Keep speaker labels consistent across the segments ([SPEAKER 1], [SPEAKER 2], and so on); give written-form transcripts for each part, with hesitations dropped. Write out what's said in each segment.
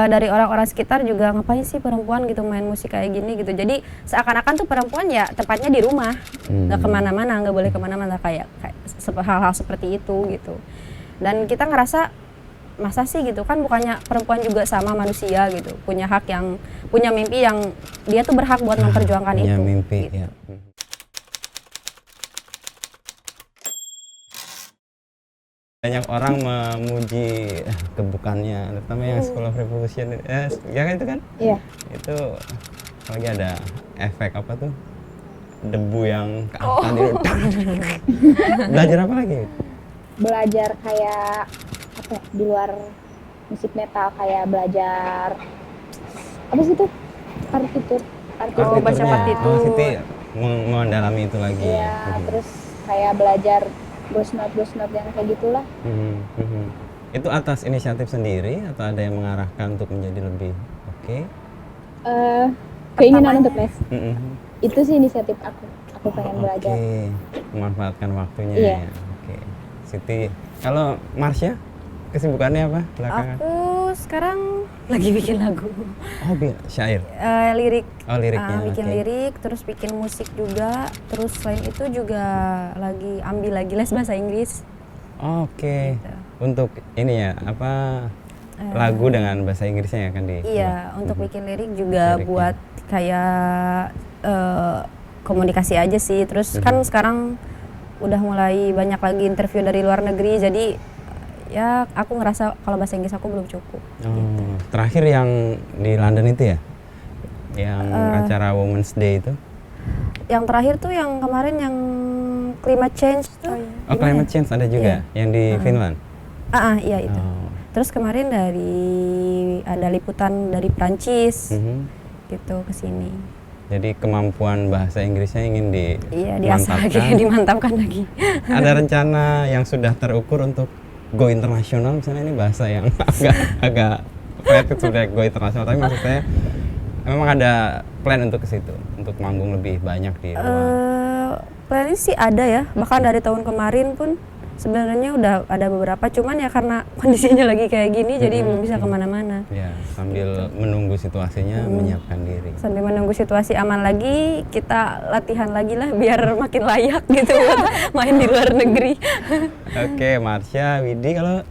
[SPEAKER 1] Dari orang-orang sekitar juga ngapain sih perempuan gitu main musik kayak gini gitu. Jadi seakan-akan tuh perempuan ya tempatnya di rumah, nggak kemana-mana, nggak boleh kemana-mana kayak hal-hal seperti itu gitu. Dan kita ngerasa masa sih gitu kan, bukannya perempuan juga sama manusia gitu, punya hak yang punya mimpi yang dia tuh berhak buat memperjuangkan
[SPEAKER 2] punya
[SPEAKER 1] itu.
[SPEAKER 2] mimpi
[SPEAKER 1] Gitu.
[SPEAKER 2] ya. Banyak orang memuji kebukannya, terutama yang School of Revolution, ya kan itu kan?
[SPEAKER 3] Iya.
[SPEAKER 2] Itu lagi ada efek apa tuh? Debu yang ke atas gitu. Belajar apa lagi?
[SPEAKER 3] Belajar kayak apa ya, di luar musik metal, kayak belajar apa sih itu? Partitur.
[SPEAKER 1] baca partitur.
[SPEAKER 2] Oh, Siti mendalami itu lagi.
[SPEAKER 3] Iya, terus kayak belajar ghost note yang kayak gitulah.
[SPEAKER 2] Itu atas inisiatif sendiri atau ada yang mengarahkan untuk menjadi lebih oke?
[SPEAKER 3] Keinginan untuk les.
[SPEAKER 2] Mhm.
[SPEAKER 3] Itu sih inisiatif aku pengen belajar.
[SPEAKER 2] Oke, memanfaatkan waktunya
[SPEAKER 3] Iya.
[SPEAKER 2] ya. Oke. Siti, kalau Marsha kesibukannya apa belakangan?
[SPEAKER 1] Aku sekarang lagi bikin lagu,
[SPEAKER 2] Oh, syair.
[SPEAKER 1] lirik.
[SPEAKER 2] Oh, liriknya.
[SPEAKER 1] Bikin
[SPEAKER 2] oke.
[SPEAKER 1] lirik, terus bikin musik juga. Terus selain itu juga lagi ambil lagi les bahasa Inggris.
[SPEAKER 2] Oke.
[SPEAKER 1] Gitu.
[SPEAKER 2] Untuk ini ya, apa lagu dengan bahasa Inggrisnya ya kan di.
[SPEAKER 1] Iya, untuk bikin lirik juga
[SPEAKER 2] Liriknya.
[SPEAKER 1] buat kayak komunikasi aja sih. Terus kan sekarang udah mulai banyak lagi interview dari luar negeri, jadi ya aku ngerasa kalau bahasa Inggris aku belum cukup.
[SPEAKER 2] Oh, terakhir yang di London itu ya? Yang acara Women's Day itu?
[SPEAKER 1] Yang terakhir tuh yang kemarin yang climate change tuh.
[SPEAKER 2] Oh, climate change ada juga yang di Finland.
[SPEAKER 1] Iya itu.
[SPEAKER 2] Oh.
[SPEAKER 1] Terus kemarin ada liputan dari Prancis gitu ke sini.
[SPEAKER 2] Jadi kemampuan bahasa Inggrisnya ingin
[SPEAKER 1] Diasah lagi, dimantapkan lagi.
[SPEAKER 2] Ada rencana yang sudah terukur untuk go internasional, misalnya ini bahasa yang agak kreatif sudah go internasional, tapi maksud saya memang ada plan untuk ke situ, untuk manggung lebih banyak di luar.
[SPEAKER 1] Planning sih ada ya, bahkan dari tahun kemarin pun sebenarnya udah ada beberapa, cuman ya karena kondisinya lagi kayak gini jadi belum bisa kemana-mana.
[SPEAKER 2] Ya, sambil menunggu situasinya menyiapkan diri.
[SPEAKER 1] Sambil menunggu situasi aman lagi, kita latihan lagi lah biar makin layak gitu buat main di luar negeri.
[SPEAKER 2] Oke, Marsha, Widi, kalau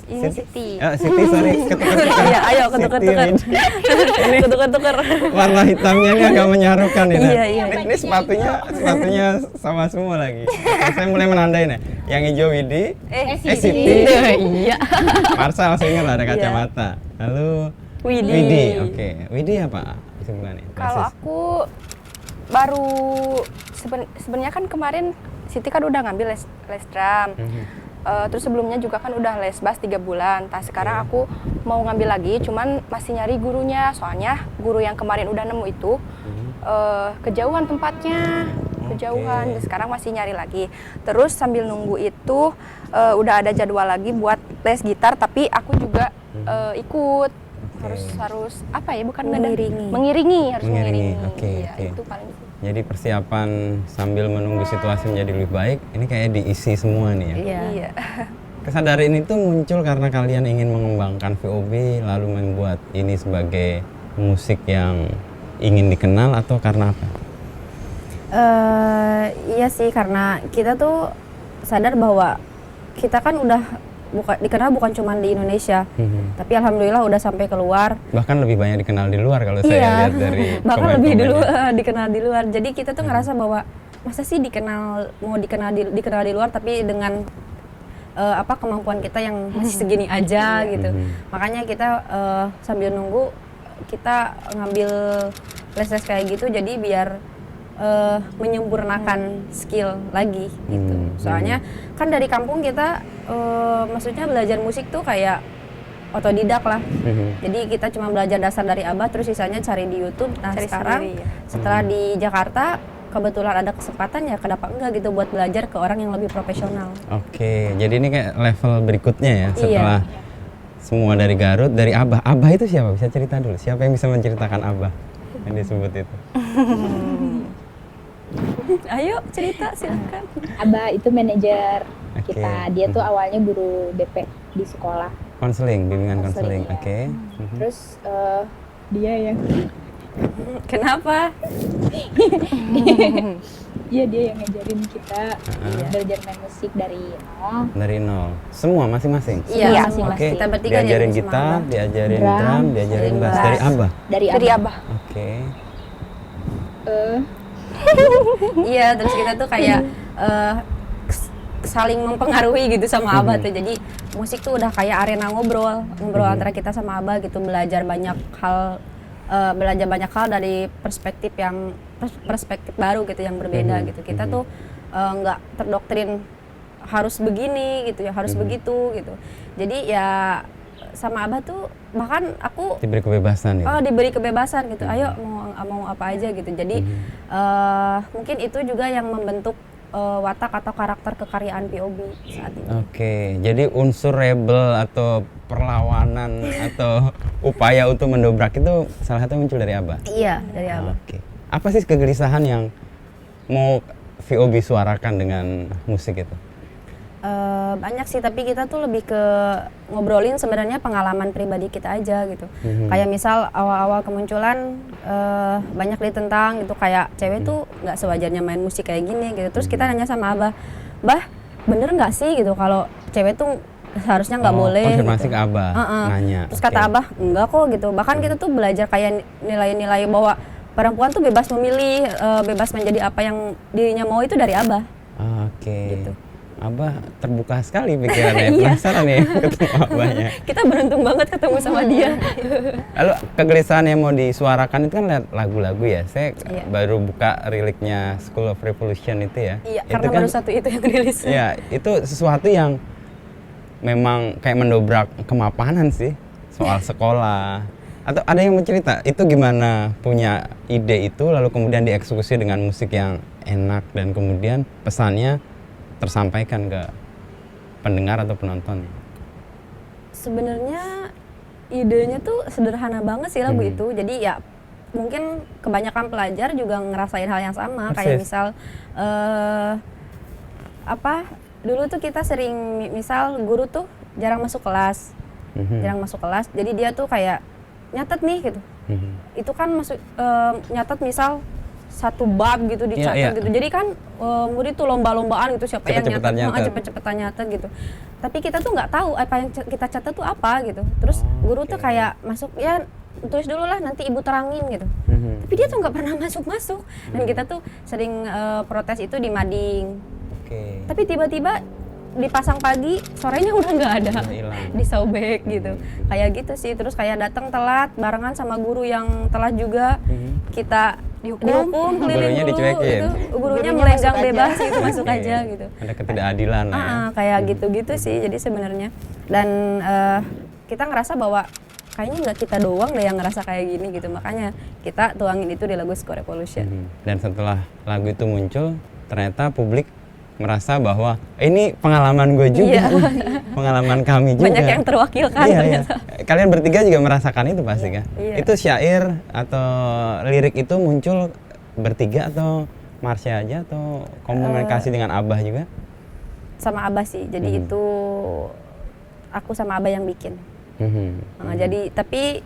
[SPEAKER 1] Ini Siti.
[SPEAKER 2] Siti, sorry, ketukar-tukar.
[SPEAKER 1] Iya, ayo ketukar-tukar.
[SPEAKER 2] Ini
[SPEAKER 1] Ketukar-tukar.
[SPEAKER 2] warna hitamnya ini agak menyarukan ini.
[SPEAKER 1] Iya.
[SPEAKER 2] Ini sepatunya sama semua lagi. Saya mulai menandai nih. Yang hijau Widi, Siti.
[SPEAKER 1] Iya.
[SPEAKER 2] Marsha masih ingat ada kacamata. Lalu
[SPEAKER 1] Widi.
[SPEAKER 2] Oke. Widi apa kesibukannya?
[SPEAKER 4] Kalau aku baru sebenarnya kan kemarin Siti kan udah ngambil les drum. Terus sebelumnya juga kan udah les bass 3 bulan. Sekarang aku mau ngambil lagi, cuman masih nyari gurunya. Soalnya guru yang kemarin udah nemu itu kejauhan tempatnya, kejauhan. Dan sekarang masih nyari lagi. Terus sambil nunggu itu udah ada jadwal lagi buat les gitar, tapi aku juga ikut. Harus apa ya? Bukan mengiringi.
[SPEAKER 2] Oke.
[SPEAKER 4] Itu paling.
[SPEAKER 2] Jadi persiapan sambil menunggu situasi menjadi lebih baik, ini kayak diisi semua nih ya.
[SPEAKER 1] Iya.
[SPEAKER 2] Kesadaran itu muncul karena kalian ingin mengembangkan VOB, lalu membuat ini sebagai musik yang ingin dikenal, atau karena apa?
[SPEAKER 1] Iya sih, karena kita tuh sadar bahwa kita kan udah dikenal bukan cuma di Indonesia, tapi alhamdulillah udah sampai keluar.
[SPEAKER 2] Bahkan lebih banyak dikenal di luar kalau saya lihat dari
[SPEAKER 1] bahkan lebih
[SPEAKER 2] komen-komennya.
[SPEAKER 1] dikenal di luar. Jadi kita tuh ngerasa bahwa masa sih dikenal di luar tapi dengan kemampuan kita yang masih segini aja gitu. Makanya kita sambil nunggu kita ngambil les kayak gitu, jadi biar menyempurnakan skill lagi gitu. Soalnya kan dari kampung kita maksudnya belajar musik tuh kayak otodidak lah. Jadi kita cuma belajar dasar dari abah, terus sisanya cari di YouTube. Nah sekarang setelah di Jakarta kebetulan ada kesempatan, ya kenapa enggak gitu buat belajar ke orang yang lebih profesional.
[SPEAKER 2] Oke, jadi ini kayak level berikutnya ya setelah semua dari Garut, dari abah. Abah itu siapa? Bisa cerita dulu. Siapa yang bisa menceritakan abah yang disebut itu?
[SPEAKER 1] Ayo cerita, silakan.
[SPEAKER 3] Abah itu manajer kita. Dia tuh awalnya guru DP di sekolah.
[SPEAKER 2] Konseling, bimbingan
[SPEAKER 3] Konseling,
[SPEAKER 2] konseling.
[SPEAKER 3] ya.
[SPEAKER 2] Oke.
[SPEAKER 3] Terus dia yang
[SPEAKER 1] Kenapa?
[SPEAKER 3] iya dia yang ngajarin kita belajar main musik dari nol.
[SPEAKER 2] Dari nol. Semua masing-masing.
[SPEAKER 1] Iya,
[SPEAKER 3] masing-masing.
[SPEAKER 2] Oke.
[SPEAKER 1] Kita bertiga
[SPEAKER 2] Diajarin
[SPEAKER 1] jadi sama
[SPEAKER 2] gitar,
[SPEAKER 1] Abah.
[SPEAKER 2] diajarin
[SPEAKER 3] Drum,
[SPEAKER 2] drum, diajarin bass
[SPEAKER 1] bass.
[SPEAKER 2] dari Abah.
[SPEAKER 3] Dari
[SPEAKER 4] Dari
[SPEAKER 3] Abah.
[SPEAKER 4] Abah.
[SPEAKER 2] Oke.
[SPEAKER 1] Iya, terus kita tuh kayak saling mempengaruhi gitu sama Abah tuh. Jadi musik tuh udah kayak arena ngobrol antara kita sama Abah gitu, belajar banyak hal dari perspektif baru gitu yang berbeda gitu. Kita tuh nggak terdoktrin harus begini gitu ya, harus begitu gitu. Jadi ya sama Abah tuh bahkan aku
[SPEAKER 2] Diberi kebebasan ya.
[SPEAKER 1] diberi kebebasan gitu. Ayo mau apa aja gitu. Jadi mungkin itu juga yang membentuk watak atau karakter kekaryaan POB saat ini.
[SPEAKER 2] Oke, jadi unsur rebel atau perlawanan atau upaya untuk mendobrak itu salah satu muncul dari Abah.
[SPEAKER 1] Iya, dari Abah.
[SPEAKER 2] Oke. Apa sih kegelisahan yang mau VOB suarakan dengan musik itu?
[SPEAKER 1] Banyak sih, tapi kita tuh lebih ke ngobrolin sebenarnya pengalaman pribadi kita aja gitu. Kayak misal awal-awal kemunculan banyak ditentang gitu, kayak cewek tuh nggak sewajarnya main musik kayak gini gitu. Terus kita nanya sama Abah, Bah, bener nggak sih gitu kalau cewek tuh seharusnya nggak boleh
[SPEAKER 2] Konfirmasi
[SPEAKER 1] gitu.
[SPEAKER 2] ke Abah, nanya.
[SPEAKER 1] Terus kata Abah, enggak kok gitu. Bahkan kita tuh belajar kayak nilai-nilai bahwa perempuan tuh bebas memilih, bebas menjadi apa yang dirinya mau itu dari Abah.
[SPEAKER 2] Oke.
[SPEAKER 1] Gitu.
[SPEAKER 2] Abah terbuka sekali pikirannya, penasaran nih ketemu Abahnya.
[SPEAKER 1] Kita beruntung banget ketemu sama dia.
[SPEAKER 2] Lalu kegelisahan yang mau disuarakan itu kan lagu-lagu ya. Saya baru buka riliknya School of Revolution itu ya.
[SPEAKER 1] Iya,
[SPEAKER 2] itu
[SPEAKER 1] karena
[SPEAKER 2] kan,
[SPEAKER 1] baru satu itu yang rilis.
[SPEAKER 2] Iya, itu sesuatu yang memang kayak mendobrak kemapanan sih soal sekolah. Atau ada yang mencerita itu gimana punya ide itu lalu kemudian dieksekusi dengan musik yang enak dan kemudian pesannya tersampaikan ke pendengar atau penonton.
[SPEAKER 1] Sebenarnya idenya tuh sederhana banget sih lagu itu. Jadi ya mungkin kebanyakan pelajar juga ngerasain hal yang sama. Kayak misal dulu tuh kita sering misal guru tuh jarang masuk kelas. Jadi dia tuh kayak nyatet nih gitu. Itu kan nyatet misal satu bab gitu dicatat gitu. Jadi kan murid tuh lomba-lombaan gitu siapa yang nyatet, cepet-cepetan nyatet gitu. Tapi kita tuh nggak tahu apa yang kita catat tuh apa gitu. Terus guru tuh kayak masuk ya tulis dulu lah nanti ibu terangin gitu. Tapi dia tuh nggak pernah masuk. Dan kita tuh sering protes itu di mading. Tapi tiba-tiba dipasang pagi, sorenya udah nggak ada, disobek gitu, kayak gitu sih. Terus kayak datang telat, barengan sama guru yang telat juga, kita dihukum keliling dulu, gitu. Gurunya melenggang bebas gitu, masuk aja gitu.
[SPEAKER 2] Ada ketidakadilan lah ya.
[SPEAKER 1] Kayak gitu-gitu sih, jadi sebenarnya. Dan kita ngerasa bahwa kayaknya nggak kita doang deh yang ngerasa kayak gini gitu, makanya kita tuangin itu di lagu School Revolution.
[SPEAKER 2] Dan setelah lagu itu muncul, ternyata publik merasa bahwa ini pengalaman gue juga, pengalaman kami juga.
[SPEAKER 1] Banyak yang terwakilkan ternyata.
[SPEAKER 2] Kalian bertiga juga merasakan itu pasti kan? Itu syair atau lirik itu muncul bertiga atau Marsha aja atau komunikasi dengan Abah juga?
[SPEAKER 1] Sama Abah sih, jadi itu aku sama Abah yang bikin. Jadi tapi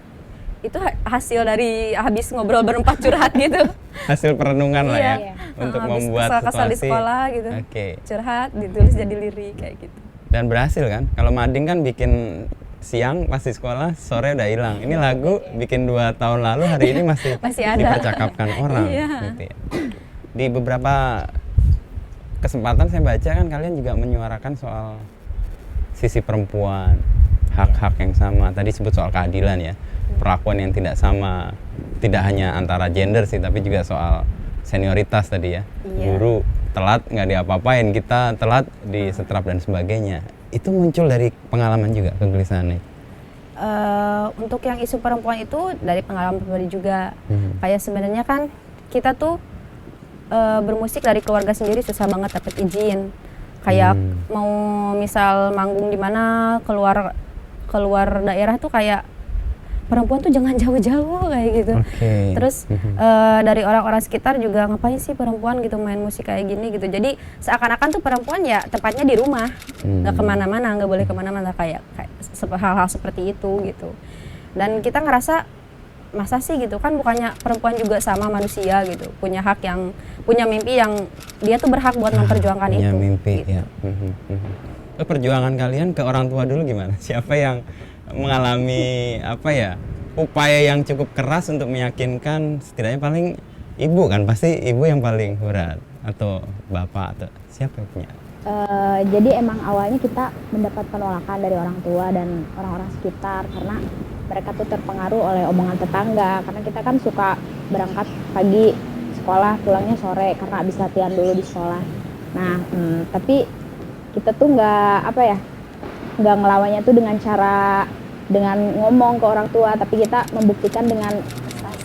[SPEAKER 1] itu hasil dari habis ngobrol berempat curhat gitu.
[SPEAKER 2] Hasil perenungan lah ya, untuk membuat
[SPEAKER 1] kesal di
[SPEAKER 2] situasi
[SPEAKER 1] sekolah gitu. Curhat ditulis jadi lirik kayak gitu.
[SPEAKER 2] Dan berhasil kan? Kalau mading kan bikin siang pasti sekolah, sore udah hilang. Ini lagu bikin 2 tahun lalu, hari ini masih
[SPEAKER 1] ada.
[SPEAKER 2] Dipercakapkan orang. Gitu ya. Di beberapa kesempatan saya baca kan kalian juga menyuarakan soal sisi perempuan, hak-hak yang sama. Tadi sebut soal keadilan ya. Perlakuan yang tidak sama, tidak hanya antara gender sih, tapi juga soal senioritas tadi ya. Guru telat nggak diapa-apain, kita telat disetrap dan sebagainya. Itu muncul dari pengalaman juga kegelisahannya.
[SPEAKER 1] Untuk yang isu perempuan itu dari pengalaman pribadi juga. Kayak sebenarnya kan kita tuh bermusik dari keluarga sendiri susah banget dapet izin. Kayak mau misal manggung di mana keluar daerah tuh kayak perempuan tuh jangan jauh-jauh kayak gitu.
[SPEAKER 2] Oke.
[SPEAKER 1] Terus dari orang-orang sekitar juga ngapain sih perempuan gitu main musik kayak gini gitu. Jadi seakan-akan tuh perempuan ya tempatnya di rumah, nggak kemana-mana, nggak boleh kemana-mana kayak hal-hal seperti itu gitu. Dan kita ngerasa masa sih gitu kan, bukannya perempuan juga sama manusia gitu, punya hak yang punya mimpi yang dia tuh berhak buat memperjuangkan
[SPEAKER 2] punya
[SPEAKER 1] itu.
[SPEAKER 2] mimpi
[SPEAKER 1] gitu.
[SPEAKER 2] ya. Perjuangan kalian ke orang tua dulu gimana? Siapa yang mengalami apa ya, upaya yang cukup keras untuk meyakinkan, setidaknya paling ibu kan, pasti ibu yang paling berat, atau bapak, atau siapa yang punya?
[SPEAKER 3] Jadi emang awalnya kita mendapat penolakan dari orang tua dan orang-orang sekitar karena mereka tuh terpengaruh oleh omongan tetangga, karena kita kan suka berangkat pagi sekolah, pulangnya sore karena habis latihan dulu di sekolah. Nah, tapi kita tuh nggak ngelawannya tuh dengan ngomong ke orang tua, tapi kita membuktikan dengan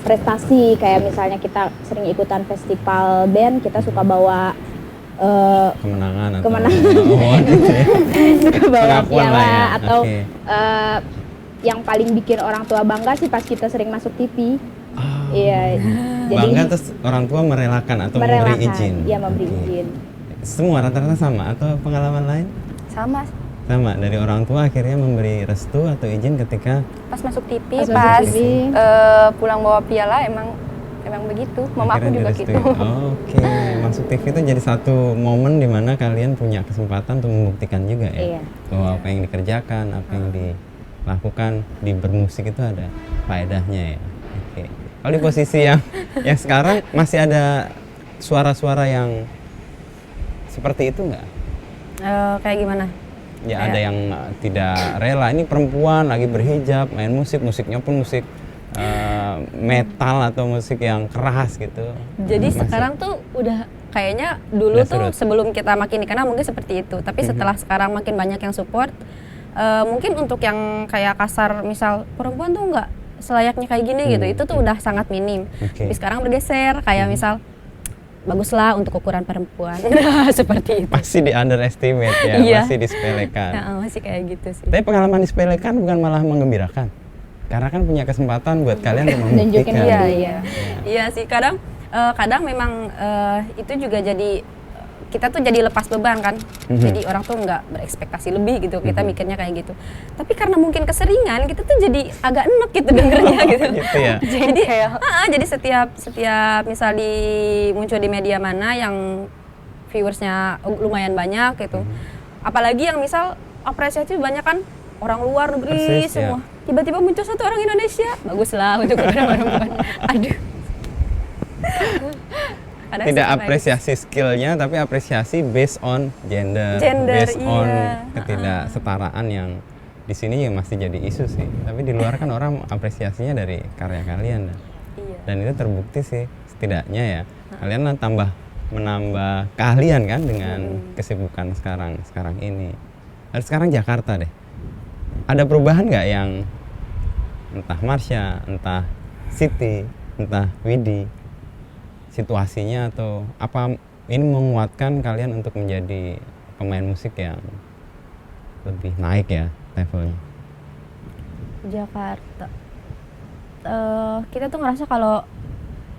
[SPEAKER 3] prestasi. Kayak misalnya kita sering ikutan festival band, kita suka bawa
[SPEAKER 2] Kemenangan
[SPEAKER 3] suka bawa
[SPEAKER 2] Pengakuan
[SPEAKER 3] piala
[SPEAKER 2] lah ya.
[SPEAKER 3] atau
[SPEAKER 2] Oke.
[SPEAKER 3] yang paling bikin orang tua bangga sih pas kita sering masuk TV. Iya, jadi
[SPEAKER 2] Bangga terus orang tua merelakan atau memberi izin.
[SPEAKER 3] Iya, memberi
[SPEAKER 2] Oke.
[SPEAKER 3] izin.
[SPEAKER 2] Semua rata-rata sama atau pengalaman lain?
[SPEAKER 4] Sama
[SPEAKER 2] Sama, dari orang tua akhirnya memberi restu atau izin ketika
[SPEAKER 4] pas masuk TV,
[SPEAKER 3] Pas masuk
[SPEAKER 4] pas
[SPEAKER 3] TV.
[SPEAKER 4] pulang bawa piala emang begitu. Mama aku
[SPEAKER 2] akhirnya
[SPEAKER 4] juga
[SPEAKER 2] direstui.
[SPEAKER 4] gitu.
[SPEAKER 2] Oke, masuk TV itu jadi satu momen di mana kalian punya kesempatan untuk membuktikan juga ya.
[SPEAKER 3] Iya.
[SPEAKER 2] Bahwa apa yang dikerjakan, apa yang dilakukan di bermusik itu ada faedahnya ya. Oke. Kalau di posisi yang sekarang masih ada suara-suara yang seperti itu nggak?
[SPEAKER 1] Kayak gimana?
[SPEAKER 2] Ya ada yang tidak rela, ini perempuan lagi berhijab main musik, musiknya pun musik metal atau musik yang keras gitu.
[SPEAKER 1] Jadi
[SPEAKER 2] Masih.
[SPEAKER 1] sekarang tuh udah kayaknya dulu
[SPEAKER 2] Udah
[SPEAKER 1] tuh
[SPEAKER 2] surut.
[SPEAKER 1] sebelum kita makin dikenal mungkin seperti itu. Tapi setelah sekarang makin banyak yang support, mungkin untuk yang kayak kasar misal perempuan tuh nggak selayaknya kayak gini gitu, itu tuh udah sangat minim.
[SPEAKER 2] Oke.
[SPEAKER 1] Tapi sekarang bergeser kayak misal baguslah untuk ukuran perempuan. Seperti itu.
[SPEAKER 2] Masih di underestimate ya,
[SPEAKER 1] Iya.
[SPEAKER 2] masih disepelekan.
[SPEAKER 1] Masih kayak gitu sih.
[SPEAKER 2] Tapi pengalaman disepelekan bukan malah mengembirakan. Karena kan punya kesempatan buat kalian untuk
[SPEAKER 3] Nunjukin
[SPEAKER 2] membuktikan.
[SPEAKER 3] diri.
[SPEAKER 1] Iya,
[SPEAKER 3] Iya.
[SPEAKER 1] iya. Iya sih, kadang memang itu juga jadi kita tuh jadi lepas beban kan. Jadi orang tuh nggak berekspektasi lebih gitu. Kita mikirnya kayak gitu. Tapi karena mungkin keseringan, kita tuh jadi agak enek gitu dengernya gitu.
[SPEAKER 2] Gitu ya.
[SPEAKER 1] Jadi jadi setiap misal muncul di media mana yang viewersnya lumayan banyak gitu. Apalagi yang misal apresiasi banyak kan orang luar negeri
[SPEAKER 2] Persis,
[SPEAKER 1] semua.
[SPEAKER 2] ya.
[SPEAKER 1] Tiba-tiba muncul satu orang Indonesia, baguslah untuk perempuan. Aduh. Kadang
[SPEAKER 2] Tidak
[SPEAKER 1] suka kayak
[SPEAKER 2] apresiasi skillnya, tapi apresiasi based on gender,
[SPEAKER 1] Gender,
[SPEAKER 2] based on
[SPEAKER 1] iya.
[SPEAKER 2] ketidaksetaraan yang di sini ya masih jadi isu sih. Tapi di luar kan orang apresiasinya dari karya kalian dan,
[SPEAKER 1] Iya.
[SPEAKER 2] dan itu terbukti sih setidaknya ya. Kalian menambah keahlian kan dengan kesibukan sekarang ini. Lalu sekarang Jakarta deh. Ada perubahan nggak yang entah Marsha, entah Siti, entah Widi, situasinya atau apa ini menguatkan kalian untuk menjadi pemain musik yang lebih naik ya levelnya?
[SPEAKER 1] Jakarta. Kita tuh ngerasa kalau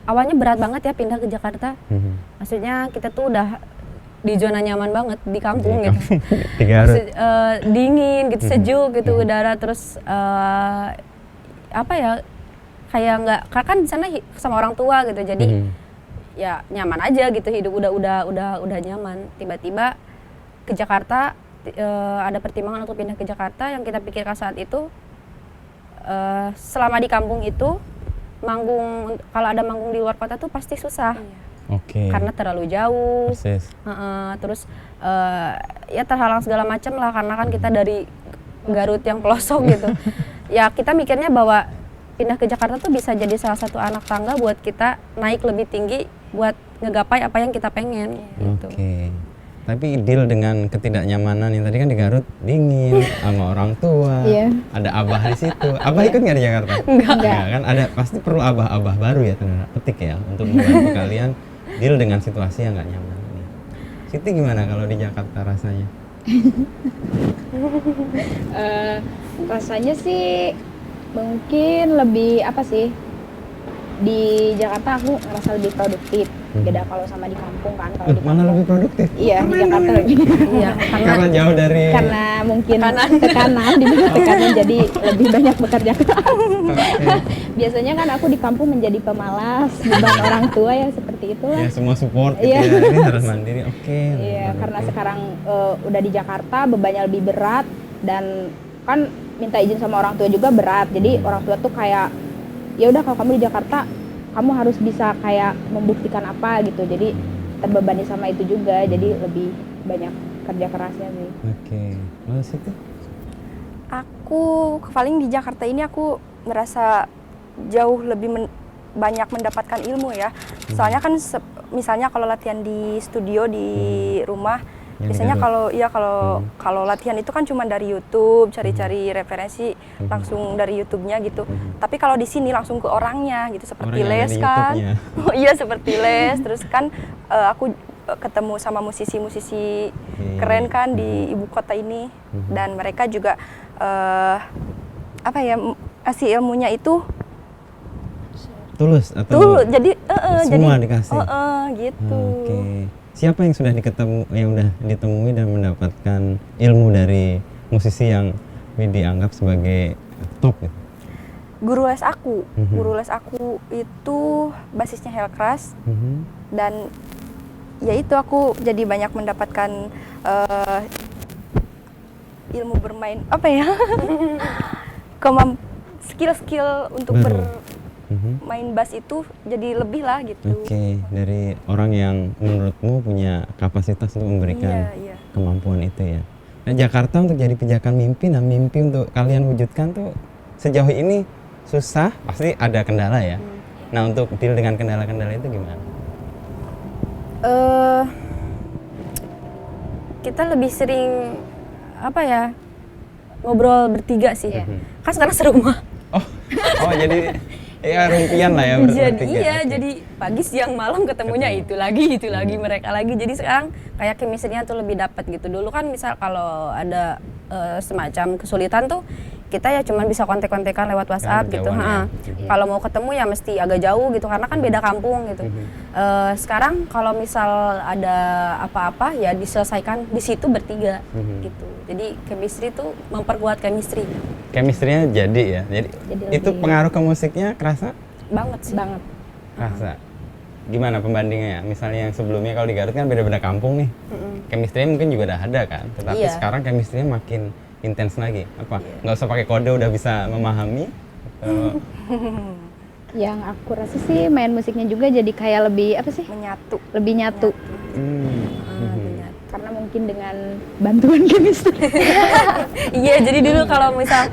[SPEAKER 1] awalnya berat banget ya pindah ke Jakarta. Maksudnya kita tuh udah di zona nyaman banget di kampung gitu.
[SPEAKER 2] Di Garut.
[SPEAKER 1] Dingin gitu, sejuk gitu udara, terus apa ya, kayak nggak, karena kan di sana sama orang tua gitu, jadi ya nyaman aja gitu, hidup udah nyaman. Tiba-tiba ke Jakarta, ada pertimbangan untuk pindah ke Jakarta. Yang kita pikirkan saat itu, selama di kampung itu manggung, kalau ada manggung di luar kota tuh pasti susah.
[SPEAKER 2] Oke.
[SPEAKER 1] Karena terlalu jauh.
[SPEAKER 2] Persis.
[SPEAKER 1] Terus ya terhalang segala macam lah, karena kan kita dari Garut yang pelosok gitu. Ya kita mikirnya bahwa pindah ke Jakarta tuh bisa jadi salah satu anak tangga buat kita naik lebih tinggi buat ngegapai apa yang kita pengen gitu.
[SPEAKER 2] Oke. Tapi deal dengan ketidaknyamanan yang tadi kan di Garut dingin sama orang tua.
[SPEAKER 3] Iya.
[SPEAKER 2] Ada abah di situ. Abah ikut nggak di Jakarta?
[SPEAKER 3] Enggak.
[SPEAKER 2] Kan ada, pasti perlu abah-abah baru ya tanda petik ya untuk membantu kalian deal dengan situasi yang nggak nyaman ini. Siti gimana kalau di Jakarta rasanya?
[SPEAKER 3] Rasanya sih Mungkin lebih apa sih, di Jakarta aku ngerasa lebih produktif, beda kalau sama di kampung kan. Kalau di
[SPEAKER 2] Mana
[SPEAKER 3] kampung,
[SPEAKER 2] lebih produktif?
[SPEAKER 3] iya di Jakarta lebih
[SPEAKER 1] Iya,
[SPEAKER 2] Karena jauh dari
[SPEAKER 3] karena mungkin tekanan di bawah tekanan, jadi lebih banyak bekerja keras. Biasanya kan aku di kampung menjadi pemalas, beban orang tua ya seperti itulah.
[SPEAKER 2] ya semua support gitu
[SPEAKER 3] Iya.
[SPEAKER 2] ya. Ini harus mandiri. Oke.
[SPEAKER 3] Iya, karena sekarang udah di Jakarta bebannya lebih berat, dan kan minta izin sama orang tua juga berat. Jadi orang tua tuh kayak, ya udah kalau kamu di Jakarta kamu harus bisa kayak membuktikan apa gitu. Jadi terbebani sama itu juga. Jadi lebih banyak kerja kerasnya sih.
[SPEAKER 2] Oke. Lalu situ?
[SPEAKER 4] Aku paling di Jakarta ini aku merasa jauh lebih banyak mendapatkan ilmu ya. Soalnya kan misalnya kalau latihan di studio di rumah,
[SPEAKER 2] Yang
[SPEAKER 4] biasanya
[SPEAKER 2] di
[SPEAKER 4] kalau latihan itu kan cuma dari YouTube, cari-cari referensi langsung dari YouTube-nya gitu. Tapi kalau di sini langsung ke orangnya gitu, seperti
[SPEAKER 2] Orang yang ada
[SPEAKER 4] les
[SPEAKER 2] di
[SPEAKER 4] kan.
[SPEAKER 2] YouTube-nya.
[SPEAKER 4] Oh iya, seperti les. Terus kan aku ketemu sama musisi-musisi keren kan di ibu kota ini, dan mereka juga apa ya, kasih ilmunya itu
[SPEAKER 2] Tulus atau
[SPEAKER 4] tuh jadi
[SPEAKER 2] semua
[SPEAKER 4] jadi
[SPEAKER 2] dikasih?
[SPEAKER 4] gitu.
[SPEAKER 2] Oke. Siapa yang sudah ditemui dan mendapatkan ilmu dari musisi yang dianggap sebagai top gitu?
[SPEAKER 4] Guru les aku itu basisnya Hellcrash, dan ya itu aku jadi banyak mendapatkan ilmu bermain apa ya skill untuk
[SPEAKER 2] Baru.
[SPEAKER 4] bermain bass itu jadi lebih lah gitu.
[SPEAKER 2] Oke, dari orang yang menurutmu punya kapasitas untuk memberikan
[SPEAKER 4] Iya.
[SPEAKER 2] kemampuan itu ya. Nah, Jakarta untuk jadi pijakan mimpi, nah mimpi untuk kalian wujudkan tuh sejauh ini susah, pasti ada kendala ya. Nah, untuk deal dengan kendala-kendala itu gimana?
[SPEAKER 1] Kita lebih sering apa ya, ngobrol bertiga sih. Kan sekarang serumah.
[SPEAKER 2] Oh jadi ya rumpian lah ya
[SPEAKER 1] Jadi
[SPEAKER 2] bertiga.
[SPEAKER 1] iya,
[SPEAKER 2] Oke.
[SPEAKER 1] jadi pagi siang malam ketemunya itu lagi mereka lagi. Jadi sekarang kayak chemistry-nya tuh lebih dapat gitu. Dulu kan misal kalau ada semacam kesulitan tuh kita ya cuman bisa kontek-kontekan lewat WhatsApp gitu.
[SPEAKER 2] kejauhan
[SPEAKER 1] Kalau mau ketemu ya mesti agak jauh gitu karena kan beda kampung gitu. Sekarang kalau misal ada apa-apa ya diselesaikan di situ bertiga gitu. Jadi chemistry tuh memperkuat chemistry.
[SPEAKER 2] Chemistry-nya jadi ya. Jadi itu
[SPEAKER 3] lebih-
[SPEAKER 2] pengaruh ke musiknya kerasa?
[SPEAKER 1] Banget sih.
[SPEAKER 3] Banget.
[SPEAKER 2] Kerasa. Gimana pembandingnya ya? Misalnya yang sebelumnya kalau di Garut kan beda-beda kampung nih. Chemistry-nya mungkin juga udah ada kan. Tetapi
[SPEAKER 1] Iya.
[SPEAKER 2] sekarang chemistry-nya makin intens lagi. Apa? Nggak usah pakai kode udah bisa memahami? Atau
[SPEAKER 3] Yang aku rasa sih main musiknya juga jadi kayak lebih apa sih?
[SPEAKER 4] Menyatu.
[SPEAKER 3] Lebih nyatu.
[SPEAKER 1] Benar.
[SPEAKER 3] Karena mungkin dengan bantuan chemistry.
[SPEAKER 1] Iya, jadi dulu kalau misal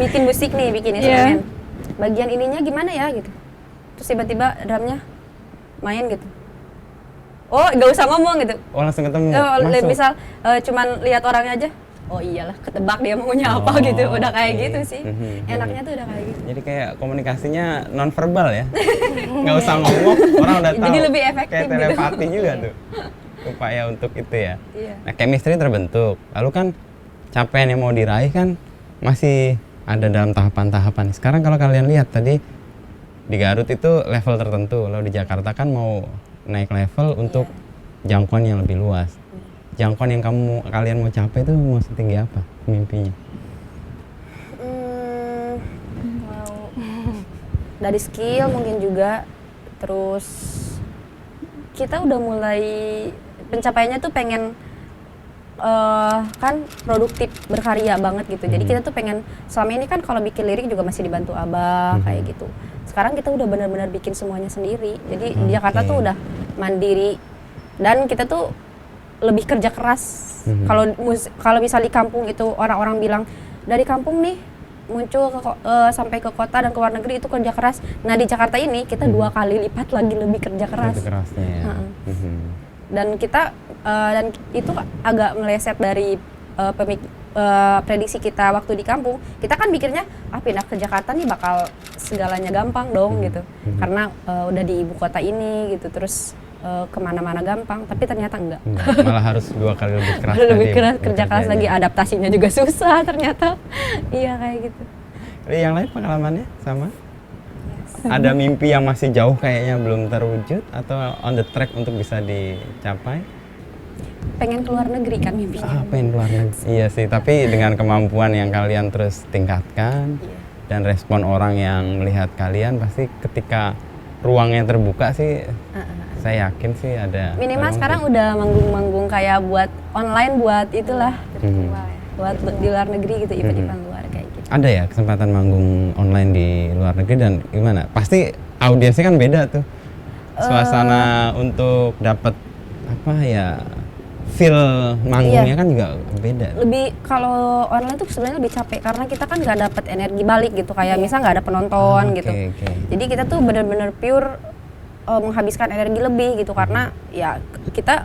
[SPEAKER 1] bikin musik nih, bikin instrumen, bagian ininya gimana ya gitu. Terus tiba-tiba drumnya main gitu. Oh, nggak usah ngomong gitu.
[SPEAKER 2] Oh langsung ketemu?
[SPEAKER 1] Misal
[SPEAKER 2] Masuk?
[SPEAKER 1] cuman lihat orangnya aja. Oh iyalah, ketebak dia maunya apa
[SPEAKER 2] Oh,
[SPEAKER 1] gitu. Udah kayak
[SPEAKER 2] oke.
[SPEAKER 1] gitu sih. Enaknya tuh udah kayak gitu.
[SPEAKER 2] Jadi kayak komunikasinya non verbal ya? Nggak usah ngomong, orang udah tahu.
[SPEAKER 1] Jadi lebih efektif
[SPEAKER 2] kayak
[SPEAKER 1] gitu.
[SPEAKER 2] telepati juga tuh. Upaya untuk itu ya.
[SPEAKER 1] Iya.
[SPEAKER 2] Nah, chemistry terbentuk. Lalu kan capaian yang mau diraih kan masih ada dalam tahapan-tahapan. Sekarang kalau kalian lihat tadi di Garut itu level tertentu, lalu di Jakarta kan mau naik level untuk jangkauan yang lebih luas. Jangkauan yang kalian mau capai itu mau setinggi apa mimpinya?
[SPEAKER 1] Mau dari skill mungkin juga. Terus kita udah mulai pencapaiannya tuh pengen kan produktif, berkarya banget gitu. Jadi kita tuh pengen, selama ini kan kalau bikin lirik juga masih dibantu abah kayak gitu. Sekarang kita udah benar-benar bikin semuanya sendiri. Jadi di Jakarta tuh udah mandiri dan kita tuh lebih kerja keras. Kalau misal di kampung itu orang-orang bilang dari kampung nih muncul sampai ke kota dan ke luar negeri itu kerja keras. Nah di Jakarta ini kita 2 kali lipat lagi lebih kerja keras.
[SPEAKER 2] Itu kerasnya ya.
[SPEAKER 1] Dan kita dan itu agak meleset dari prediksi kita waktu di kampung. Kita kan mikirnya pindah ke Jakarta nih bakal segalanya gampang dong gitu, karena udah di ibu kota ini gitu, terus kemana-mana gampang, tapi ternyata enggak.
[SPEAKER 2] Malah harus 2 kali lebih keras.
[SPEAKER 1] Lebih
[SPEAKER 2] tadi
[SPEAKER 1] keras, kerja keras
[SPEAKER 2] bekerjanya.
[SPEAKER 1] lagi, adaptasinya juga susah ternyata. Iya kayak gitu.
[SPEAKER 2] Yang lain pengalamannya sama? Ada mimpi yang masih jauh kayaknya belum terwujud atau on the track untuk bisa dicapai?
[SPEAKER 1] Pengen keluar negeri kan mimpinya.
[SPEAKER 2] Pengen keluar negeri. Iya sih, tapi dengan kemampuan yang kalian terus tingkatkan dan respon orang yang melihat kalian, pasti ketika ruangnya terbuka sih, saya yakin sih ada.
[SPEAKER 1] Minimal sekarang udah manggung-manggung kayak buat online, buat itulah, buat di luar negeri gitu, event-event luar kayak gitu.
[SPEAKER 2] Ada ya kesempatan manggung online di luar negeri dan gimana? Pasti audiensnya kan beda tuh. Suasana untuk dapat apa ya, feel manggungnya kan juga beda.
[SPEAKER 1] Lebih kalau online tuh sebenarnya lebih capek karena kita kan nggak dapat energi balik gitu, kayak misal nggak ada penonton gitu. Jadi kita tuh bener-bener pure menghabiskan energi lebih gitu karena ya kita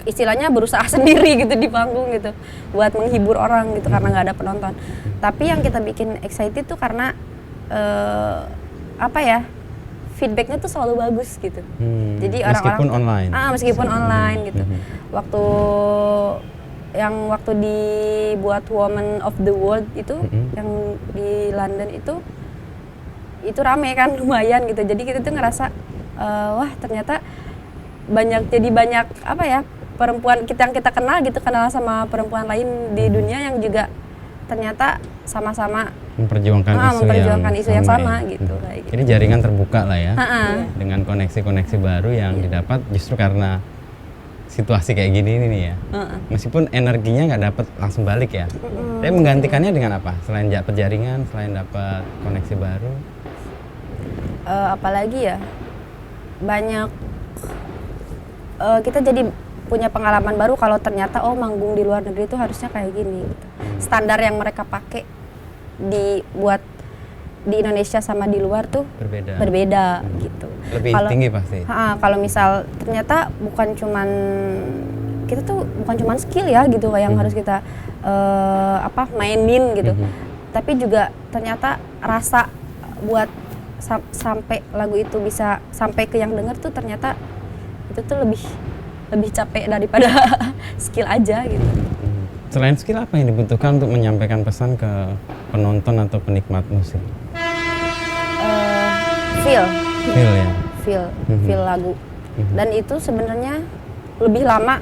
[SPEAKER 1] istilahnya berusaha sendiri gitu di panggung gitu buat menghibur orang gitu karena nggak ada penonton. Tapi yang kita bikin excited tuh karena apa ya, feedbacknya tuh selalu bagus gitu. Jadi
[SPEAKER 2] meskipun online.
[SPEAKER 1] Meskipun online gitu. Waktu dibuat Women of the World itu yang di London itu rame kan lumayan gitu. Jadi kita tuh ngerasa wah ternyata banyak apa ya, perempuan yang kita kenal gitu, kenal sama perempuan lain di dunia yang juga ternyata sama-sama memperjuangkan isu yang sama gitu. Kayak gitu.
[SPEAKER 2] Jadi jaringan terbuka lah ya, dengan koneksi-koneksi baru yang didapat justru karena situasi kayak gini nih ya. Meskipun energinya nggak dapat langsung balik ya, tapi menggantikannya dengan apa? Selain dapat jaringan, selain dapat koneksi baru,
[SPEAKER 1] apalagi ya, banyak kita jadi punya pengalaman baru kalau ternyata manggung di luar negeri itu harusnya kayak gini gitu. Standar yang mereka pakai dibuat di Indonesia sama di luar tuh berbeda gitu.
[SPEAKER 2] Lebih tinggi pasti.
[SPEAKER 1] Kalau misal ternyata bukan cuman skill ya gitu yang harus kita mainin gitu. Tapi juga ternyata rasa buat sampai lagu itu bisa sampai ke yang denger tuh ternyata itu tuh lebih capek daripada skill aja gitu.
[SPEAKER 2] Selain skill, apa yang dibutuhkan untuk menyampaikan pesan ke penonton atau penikmat musik?
[SPEAKER 1] Feel lagu. Dan itu sebenarnya lebih lama,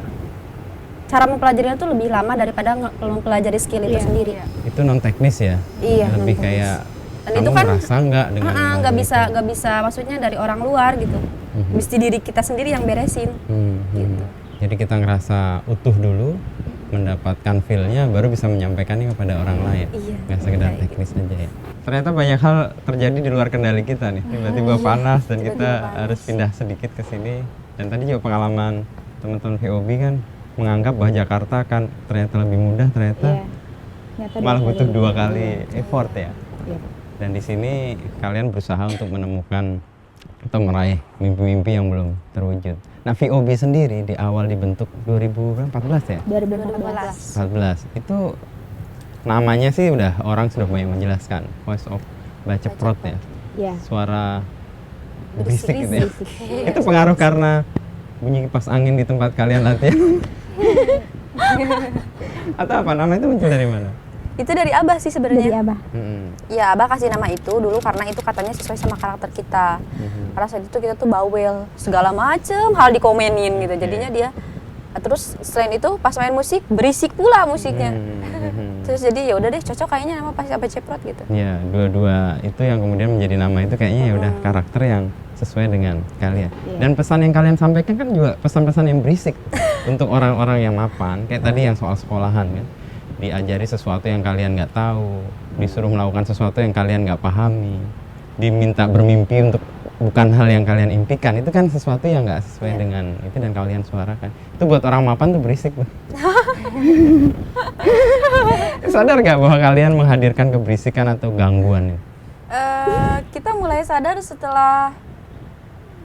[SPEAKER 1] cara mempelajarinya tuh lebih lama daripada mempelajari skill itu sendiri.
[SPEAKER 2] Itu non teknis ya?
[SPEAKER 1] Iya.
[SPEAKER 2] Lebih kayak
[SPEAKER 1] dan
[SPEAKER 2] kamu
[SPEAKER 1] itu kan
[SPEAKER 2] merasa nggak dengan
[SPEAKER 1] nggak bisa maksudnya dari orang luar gitu. Mesti diri kita sendiri yang beresin. Gitu.
[SPEAKER 2] Jadi kita ngerasa utuh dulu, mendapatkan feel-nya, baru bisa menyampaikannya kepada orang lain. Nggak sekedar teknis aja ya. Ternyata banyak hal terjadi di luar kendali kita nih. Tiba-tiba panas dan kita harus pindah sedikit ke sini. Dan tadi juga pengalaman teman-teman VOB kan menganggap bahwa Jakarta kan ternyata lebih mudah, ternyata malah butuh 2 kali effort ya. Dan di sini kalian berusaha untuk menemukan atau meraih mimpi-mimpi yang belum terwujud. Nah, VOB sendiri di awal dibentuk 2014 ya? 2014. Itu namanya sih orang sudah banyak menjelaskan, Voice of Baceprot ya? Iya. Suara berisik gitu ya? Itu pengaruh karena bunyi kipas angin di tempat kalian latihan? Atau apa? Nama itu muncul dari mana?
[SPEAKER 1] Itu dari Abah sih sebenarnya.
[SPEAKER 3] Dari Abah.
[SPEAKER 1] Ya Abah kasih nama itu dulu karena itu katanya sesuai sama karakter kita. Karena saat itu kita tuh bawel, segala macem hal dikomenin gitu. Jadinya dia terus selain itu pas main musik berisik pula musiknya. Terus jadi ya udah deh cocok kayaknya nama Voice of Baceprot gitu.
[SPEAKER 2] Ya, dua-dua itu yang kemudian menjadi nama itu kayaknya ya udah karakter yang sesuai dengan kalian. Dan pesan yang kalian sampaikan kan juga pesan-pesan yang berisik untuk orang-orang yang mapan. Kayak tadi yang soal sekolahan kan. Diajari sesuatu yang kalian nggak tahu, disuruh melakukan sesuatu yang kalian nggak pahami, diminta bermimpi untuk bukan hal yang kalian impikan, itu kan sesuatu yang nggak sesuai dengan itu dan kalian suarakan. Itu buat orang mapan tuh berisik tuh. Sadar nggak bahwa kalian menghadirkan keberisikan atau gangguan?
[SPEAKER 4] Kita mulai sadar setelah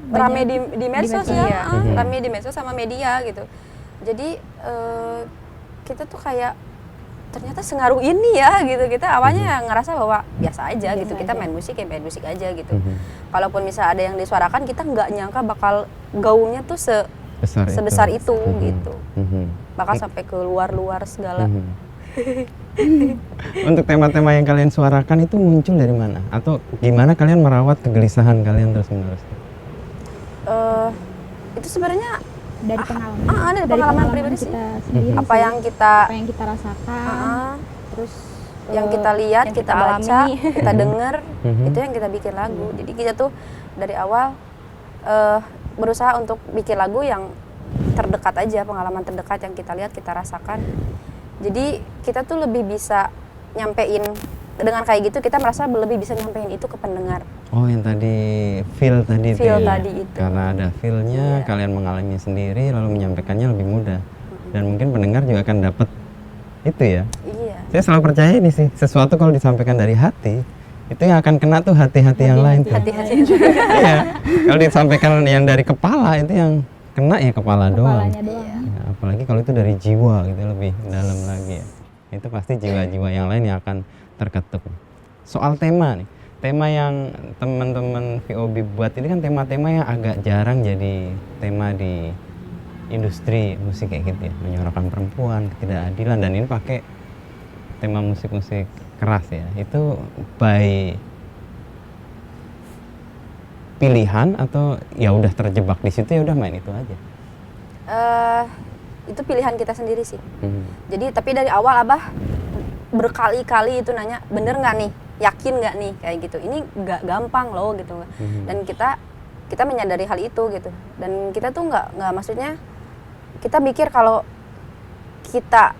[SPEAKER 4] rame di medsos ya, rame di medsos sama media gitu. Jadi kita tuh kayak ternyata sengaruh ini ya gitu. Kita awalnya ngerasa bahwa biasa aja gitu, kita main musik ya main musik aja gitu. Kalaupun misal ada yang disuarakan, kita nggak nyangka bakal gaungnya tuh sebesar itu gitu, bakal sampai ke luar segala.
[SPEAKER 2] Untuk tema-tema yang kalian suarakan itu muncul dari mana? Atau gimana kalian merawat kegelisahan kalian terus-menerus?
[SPEAKER 4] Itu sebenarnya
[SPEAKER 3] Dari pengalaman.
[SPEAKER 4] dari pengalaman pribadi sih.
[SPEAKER 3] kita sendiri.
[SPEAKER 4] Apa
[SPEAKER 3] sih.
[SPEAKER 4] yang kita
[SPEAKER 3] Apa yang kita rasakan. Terus
[SPEAKER 4] yang kita lihat,
[SPEAKER 1] yang
[SPEAKER 4] kita
[SPEAKER 1] kita
[SPEAKER 4] baca,
[SPEAKER 1] alami.
[SPEAKER 4] kita dengar,
[SPEAKER 2] Mhm.
[SPEAKER 4] itu yang kita bikin lagu. Jadi kita tuh dari awal berusaha untuk bikin lagu yang terdekat aja, pengalaman terdekat yang kita lihat, kita rasakan. Jadi kita tuh lebih bisa nyampein dengan kayak gitu, kita merasa lebih bisa nyampein itu ke pendengar.
[SPEAKER 2] Oh, yang tadi feel tadi itu
[SPEAKER 4] Feel
[SPEAKER 2] ya?
[SPEAKER 4] tadi itu.
[SPEAKER 2] Karena ada feel-nya,
[SPEAKER 4] Iya.
[SPEAKER 2] kalian mengalaminya sendiri lalu menyampaikannya lebih mudah. Dan mungkin pendengar juga akan dapat itu ya.
[SPEAKER 4] Iya.
[SPEAKER 2] Saya selalu percaya ini sih, sesuatu kalau disampaikan dari hati, itu yang akan kena tuh hati-hati yang lain tuh.
[SPEAKER 4] Hati-hati.
[SPEAKER 2] Iya. Kalau disampaikan yang dari kepala itu yang kena ya kepala doang.
[SPEAKER 3] kepalanya doang.
[SPEAKER 2] Ya, apalagi kalau itu dari jiwa gitu lebih dalam lagi ya. Itu pasti jiwa-jiwa yang lain yang akan terketuk. Soal tema nih, tema yang teman-teman VOB buat ini kan tema-tema yang agak jarang jadi tema di industri musik kayak gitu ya, menyuarakan perempuan, ketidakadilan, dan ini pakai tema musik-musik keras ya. Itu by pilihan atau ya udah terjebak di situ ya udah main itu aja.
[SPEAKER 4] Itu pilihan kita sendiri sih.
[SPEAKER 2] Hmm.
[SPEAKER 4] Jadi tapi dari awal Abah berkali-kali itu nanya, bener nggak nih, yakin nggak nih, kayak gitu. Ini nggak gampang loh gitu. Dan kita menyadari hal itu gitu. Dan kita tuh nggak maksudnya kita mikir kalau kita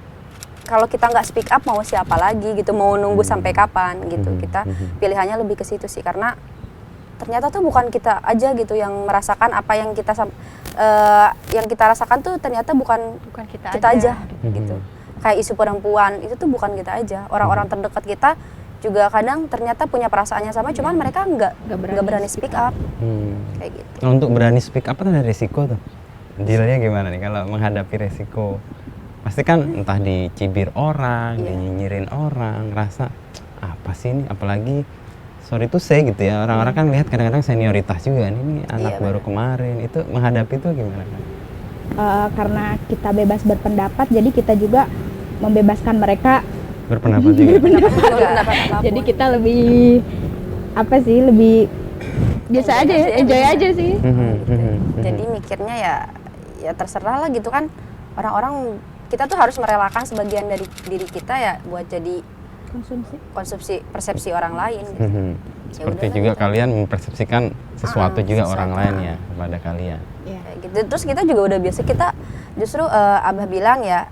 [SPEAKER 4] nggak speak up mau siapa lagi gitu, mau nunggu sampai kapan gitu. Kita pilihannya lebih ke situ sih, karena ternyata tuh bukan kita aja gitu yang merasakan apa yang kita rasakan tuh ternyata bukan
[SPEAKER 1] Bukan
[SPEAKER 4] kita aja gitu. Kayak isu perempuan itu tuh bukan kita aja, orang-orang terdekat kita juga kadang ternyata punya perasaannya sama, cuman mereka nggak berani speak up kayak gitu.
[SPEAKER 2] Nah, untuk berani speak up kan ada resiko tuh. Dealnya gimana nih kalau menghadapi resiko? Pasti kan entah dicibir orang, dinyinyirin orang, ngerasa apa sih ini, apalagi sorry to say gitu ya, orang-orang kan lihat kadang-kadang senioritas juga nih, ini anak baru kemarin, itu menghadapi itu gimana kan?
[SPEAKER 3] Karena kita bebas berpendapat, jadi kita juga membebaskan mereka.
[SPEAKER 2] Berpendapat juga.
[SPEAKER 4] Pendapat apapun.
[SPEAKER 3] Jadi kita lebih lebih biasa aja ya, enjoy aja sih.
[SPEAKER 4] Jadi mikirnya ya terserah lah gitu kan, orang-orang kita tuh harus merelakan sebagian dari diri kita ya buat jadi konsumsi persepsi orang lain gitu. Ya
[SPEAKER 2] Seperti
[SPEAKER 4] udahlah
[SPEAKER 2] juga
[SPEAKER 4] gitu.
[SPEAKER 2] kalian mempersepsikan sesuatu juga
[SPEAKER 4] sesuatu.
[SPEAKER 2] orang lain ya kepada kalian.
[SPEAKER 4] Kayak gitu. Terus kita juga udah biasa, kita justru Abah bilang ya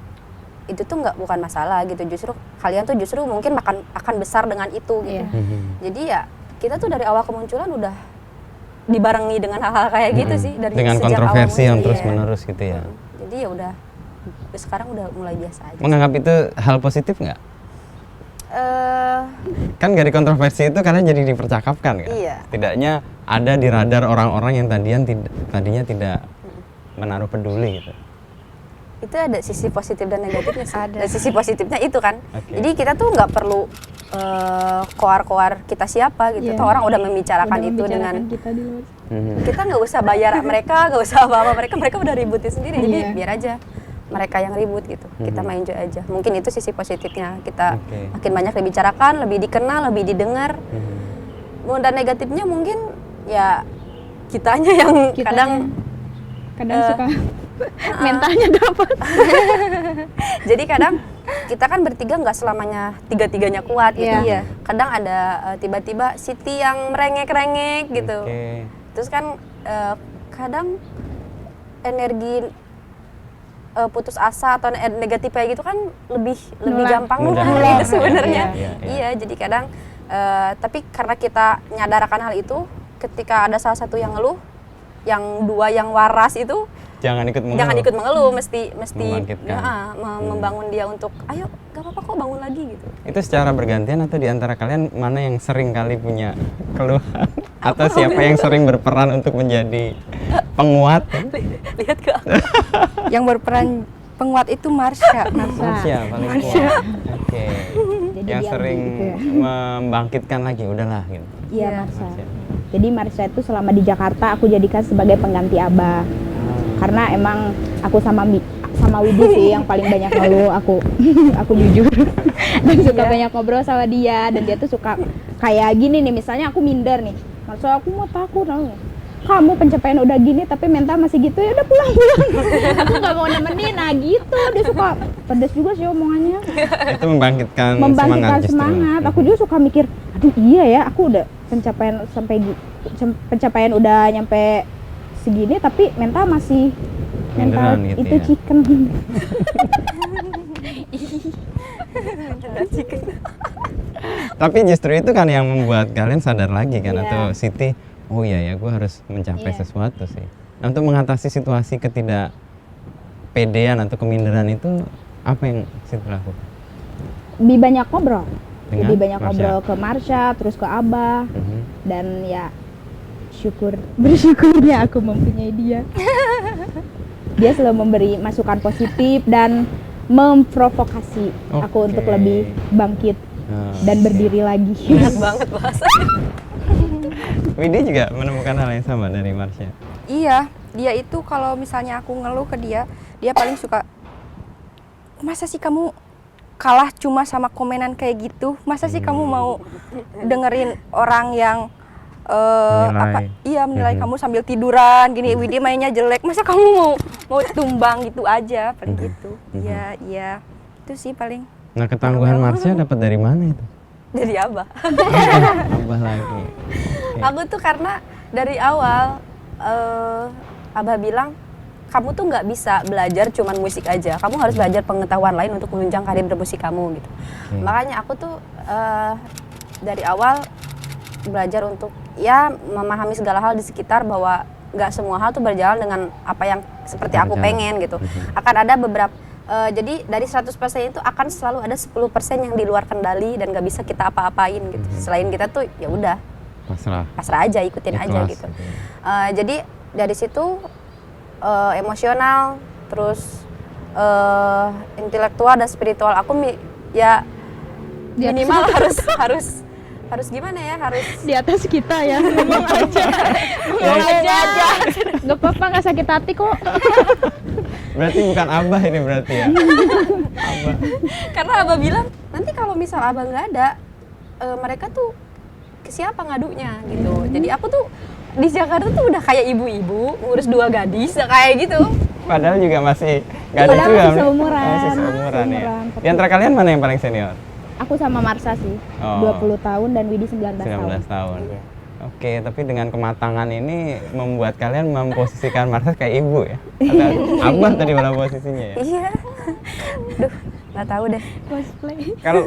[SPEAKER 4] itu tuh bukan masalah gitu, justru kalian tuh justru mungkin akan besar dengan itu gitu. Jadi ya kita tuh dari awal kemunculan udah dibarengi dengan hal-hal kayak gitu sih, dari
[SPEAKER 2] Dengan
[SPEAKER 4] sejak
[SPEAKER 2] kontroversi
[SPEAKER 4] awal
[SPEAKER 2] yang
[SPEAKER 4] muncul,
[SPEAKER 2] terus
[SPEAKER 4] iya.
[SPEAKER 2] menerus gitu ya.
[SPEAKER 4] Jadi ya udah sekarang udah mulai biasa aja.
[SPEAKER 2] Menganggap itu hal positif nggak?
[SPEAKER 4] Eh,
[SPEAKER 2] Kan dari kontroversi itu karena jadi dipercakapkan kan?
[SPEAKER 4] Iya.
[SPEAKER 2] Setidaknya ada di radar orang-orang yang tadinya tidak menaruh peduli gitu.
[SPEAKER 4] itu ada sisi positif dan negatifnya sih. Dan sisi positifnya itu kan.
[SPEAKER 2] Oke.
[SPEAKER 4] Jadi kita tuh nggak perlu koar-koar kita siapa gitu. Toh orang udah membicarakan itu dengan
[SPEAKER 3] kita di luar.
[SPEAKER 4] kita nggak usah bayar mereka, nggak usah apa-apa, mereka udah ributin sendiri. Jadi biar aja mereka yang ribut gitu, kita main enjoy aja. Mungkin itu sisi positifnya, kita makin banyak dibicarakan, lebih dikenal, lebih didengar. Dan negatifnya mungkin ya kitanya yang kadang
[SPEAKER 3] suka mentalnya dapat.
[SPEAKER 4] jadi kadang kita kan bertiga nggak selamanya tiga-tiganya kuat gitu.
[SPEAKER 3] Iya.
[SPEAKER 4] Kadang ada tiba-tiba Siti yang merengek-rengek gitu. Terus kan kadang energi putus asa atau negatif kayak gitu kan lebih gampang nular gitu sebenarnya. Iya, jadi kadang tapi karena kita nyadarkan hal itu, ketika ada salah satu yang ngeluh, yang dua yang waras itu
[SPEAKER 2] Jangan ikut
[SPEAKER 4] mengeluh, mesti
[SPEAKER 2] membangkitkan.
[SPEAKER 4] membangun dia untuk ayo gak apa-apa kok bangun lagi gitu.
[SPEAKER 2] Itu secara bergantian atau di antara kalian mana yang sering kali punya keluhan? Atau siapa yang sering berperan untuk menjadi penguat?
[SPEAKER 4] Lihat ke aku.
[SPEAKER 1] Yang berperan penguat itu Marsha.
[SPEAKER 2] Marsha paling kuat. Oke.
[SPEAKER 3] Jadi
[SPEAKER 2] Yang
[SPEAKER 3] dia
[SPEAKER 2] sering
[SPEAKER 3] gitu ya.
[SPEAKER 2] membangkitkan lagi, udahlah gitu.
[SPEAKER 3] Iya, Marsha. Jadi Marsha itu selama di Jakarta aku jadikan sebagai pengganti Abah. Karena emang aku sama sama Widi sih yang paling banyak ngeluh, aku jujur. Dan suka banyak ngobrol sama dia, dan dia tuh suka kayak gini nih, misalnya aku minder nih, maksud aku mau takut, kamu pencapaian udah gini tapi mental masih gitu, ya udah pulang. Aku nggak mau nemenin, nah gitu. Dia suka pedes juga sih omongannya.
[SPEAKER 2] Itu membangkitkan
[SPEAKER 3] Membangkitkan
[SPEAKER 2] justru.
[SPEAKER 3] semangat. Aku juga suka mikir, aduh iya ya, aku udah pencapaian udah nyampe segini tapi mental masih mental
[SPEAKER 2] Minderan gitu
[SPEAKER 3] itu
[SPEAKER 2] ya.
[SPEAKER 3] chicken.
[SPEAKER 2] Tapi justru itu kan yang membuat kalian sadar lagi kan,
[SPEAKER 3] Iya.
[SPEAKER 2] atau Siti, oh iya ya, gue harus mencapai
[SPEAKER 3] Iya.
[SPEAKER 2] sesuatu sih. Nah, untuk mengatasi situasi ketidakpedean atau keminderan itu apa yang Siti lakukan?
[SPEAKER 3] Lebih banyak ngobrol.
[SPEAKER 2] Dengan
[SPEAKER 3] Lebih banyak
[SPEAKER 2] Marsha?
[SPEAKER 3] ngobrol ke Marsha, terus ke Abah,
[SPEAKER 2] Mhm.
[SPEAKER 3] dan ya bersyukurnya aku mempunyai dia. Dia selalu memberi masukan positif dan memprovokasi aku
[SPEAKER 2] Oke.
[SPEAKER 3] untuk lebih bangkit
[SPEAKER 2] Oh,
[SPEAKER 3] dan
[SPEAKER 2] oke.
[SPEAKER 3] berdiri lagi.
[SPEAKER 1] Enak banget bahasa.
[SPEAKER 2] Widi juga menemukan hal yang sama dari Marsha.
[SPEAKER 4] Iya, dia itu kalau misalnya aku ngeluh ke dia, dia paling suka, masa sih kamu kalah cuma sama komenan kayak gitu? Masa sih kamu mau dengerin orang yang
[SPEAKER 2] Menilai.
[SPEAKER 4] menilai
[SPEAKER 2] Mhm.
[SPEAKER 4] kamu sambil tiduran gini, Widi mainnya jelek, masa kamu mau tumbang gitu aja, paling gitu. Iya, iya. Itu sih paling
[SPEAKER 2] Nah, ketangguhan Marsha dapat dari mana itu?
[SPEAKER 1] Dari Abah.
[SPEAKER 2] Abah lagi. Oke.
[SPEAKER 1] Aku tuh karena dari awal Abah bilang kamu tuh nggak bisa belajar cuman musik aja, kamu harus belajar pengetahuan lain untuk menunjang karir bermusik kamu gitu. Makanya aku tuh dari awal belajar untuk ya memahami segala hal di sekitar, bahwa nggak semua hal tuh berjalan dengan apa yang seperti aku
[SPEAKER 2] Berjalan.
[SPEAKER 1] pengen gitu. Akan ada beberapa jadi dari 100% itu akan selalu ada 10% yang di luar kendali dan nggak bisa kita apa-apain gitu. Selain kita tuh ya udah pasrah aja, ikutin aja
[SPEAKER 2] Ikhlas
[SPEAKER 1] gitu.
[SPEAKER 2] gitu.
[SPEAKER 1] Jadi dari situ emosional, terus intelektual dan spiritual aku ya minimal harus gimana ya, harus
[SPEAKER 3] Di atas kita ya, ngomong aja. Gak apa-apa, gak sakit hati kok.
[SPEAKER 2] Berarti bukan Abah ini berarti ya. Abah.
[SPEAKER 1] karena Abah bilang nanti kalau misal Abah nggak ada mereka tuh ke siapa ngadunya gitu. Jadi aku tuh di Jakarta tuh udah kayak ibu-ibu ngurus 2 gadis kayak gitu.
[SPEAKER 2] Padahal juga masih nggak ada
[SPEAKER 3] Padahal
[SPEAKER 2] juga.
[SPEAKER 3] masih seumuran.
[SPEAKER 2] Masih seumuran ya.
[SPEAKER 3] Seumuran.
[SPEAKER 2] Di antara kalian mana yang paling senior?
[SPEAKER 3] Aku sama Marsha sih,
[SPEAKER 2] Oh.
[SPEAKER 3] 20 tahun dan Widi 19
[SPEAKER 2] 19
[SPEAKER 3] tahun.
[SPEAKER 2] tahun. Oke, tapi dengan kematangan ini membuat kalian memposisikan Marsha kayak ibu ya? Atau Abah tadi malah posisinya ya?
[SPEAKER 1] Iya. Duh, nggak tahu deh.
[SPEAKER 3] Cosplay.
[SPEAKER 2] Kalau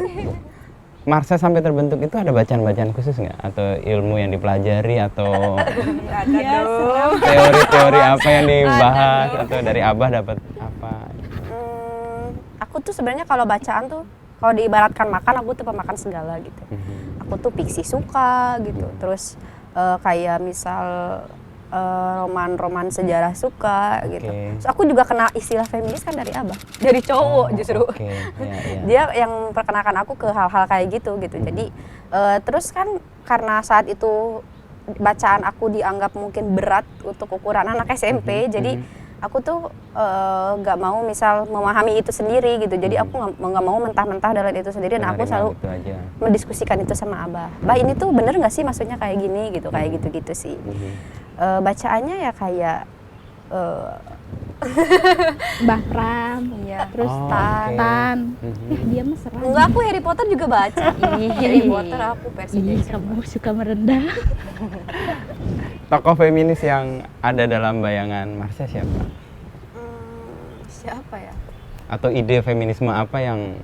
[SPEAKER 2] Marsha sampai terbentuk itu ada bacaan-bacaan khusus nggak? Atau ilmu yang dipelajari atau teori-teori apa yang dibahas? Atau dari Abah dapat apa?
[SPEAKER 1] Aku tuh sebenarnya kalau bacaan tuh kalau diibaratkan makan, aku tuh pemakan segala gitu. Aku tuh fiksi suka gitu. Terus kayak misal roman-roman sejarah suka gitu. Terus aku juga kenal istilah feminis kan dari Abah, dari cowok justru.
[SPEAKER 2] Oke, iya, iya.
[SPEAKER 1] Dia yang perkenalkan aku ke hal-hal kayak gitu. Jadi terus kan karena saat itu bacaan aku dianggap mungkin berat untuk ukuran anak SMP, jadi aku tuh nggak mau misal memahami itu sendiri gitu. Jadi aku nggak mau mentah-mentah dalam itu sendiri, dan aku
[SPEAKER 2] Menerima
[SPEAKER 1] selalu
[SPEAKER 2] gitu aja.
[SPEAKER 1] mendiskusikan itu sama Abah. Bah, ini tuh bener nggak sih maksudnya kayak gini gitu, kayak gitu-gitu sih. Bacaannya ya kayak
[SPEAKER 3] Mbah Pram,
[SPEAKER 1] ya
[SPEAKER 3] terus
[SPEAKER 2] Oh,
[SPEAKER 3] Tan.
[SPEAKER 2] oke.
[SPEAKER 3] Dia mah serem.
[SPEAKER 1] enggak, aku Harry Potter juga baca. Harry Potter aku versi
[SPEAKER 3] Ih,
[SPEAKER 1] Jackson.
[SPEAKER 3] kamu suka merendah.
[SPEAKER 2] Tokoh feminis yang ada dalam bayangan Marsha siapa?
[SPEAKER 1] Siapa ya?
[SPEAKER 2] Atau ide feminisme apa yang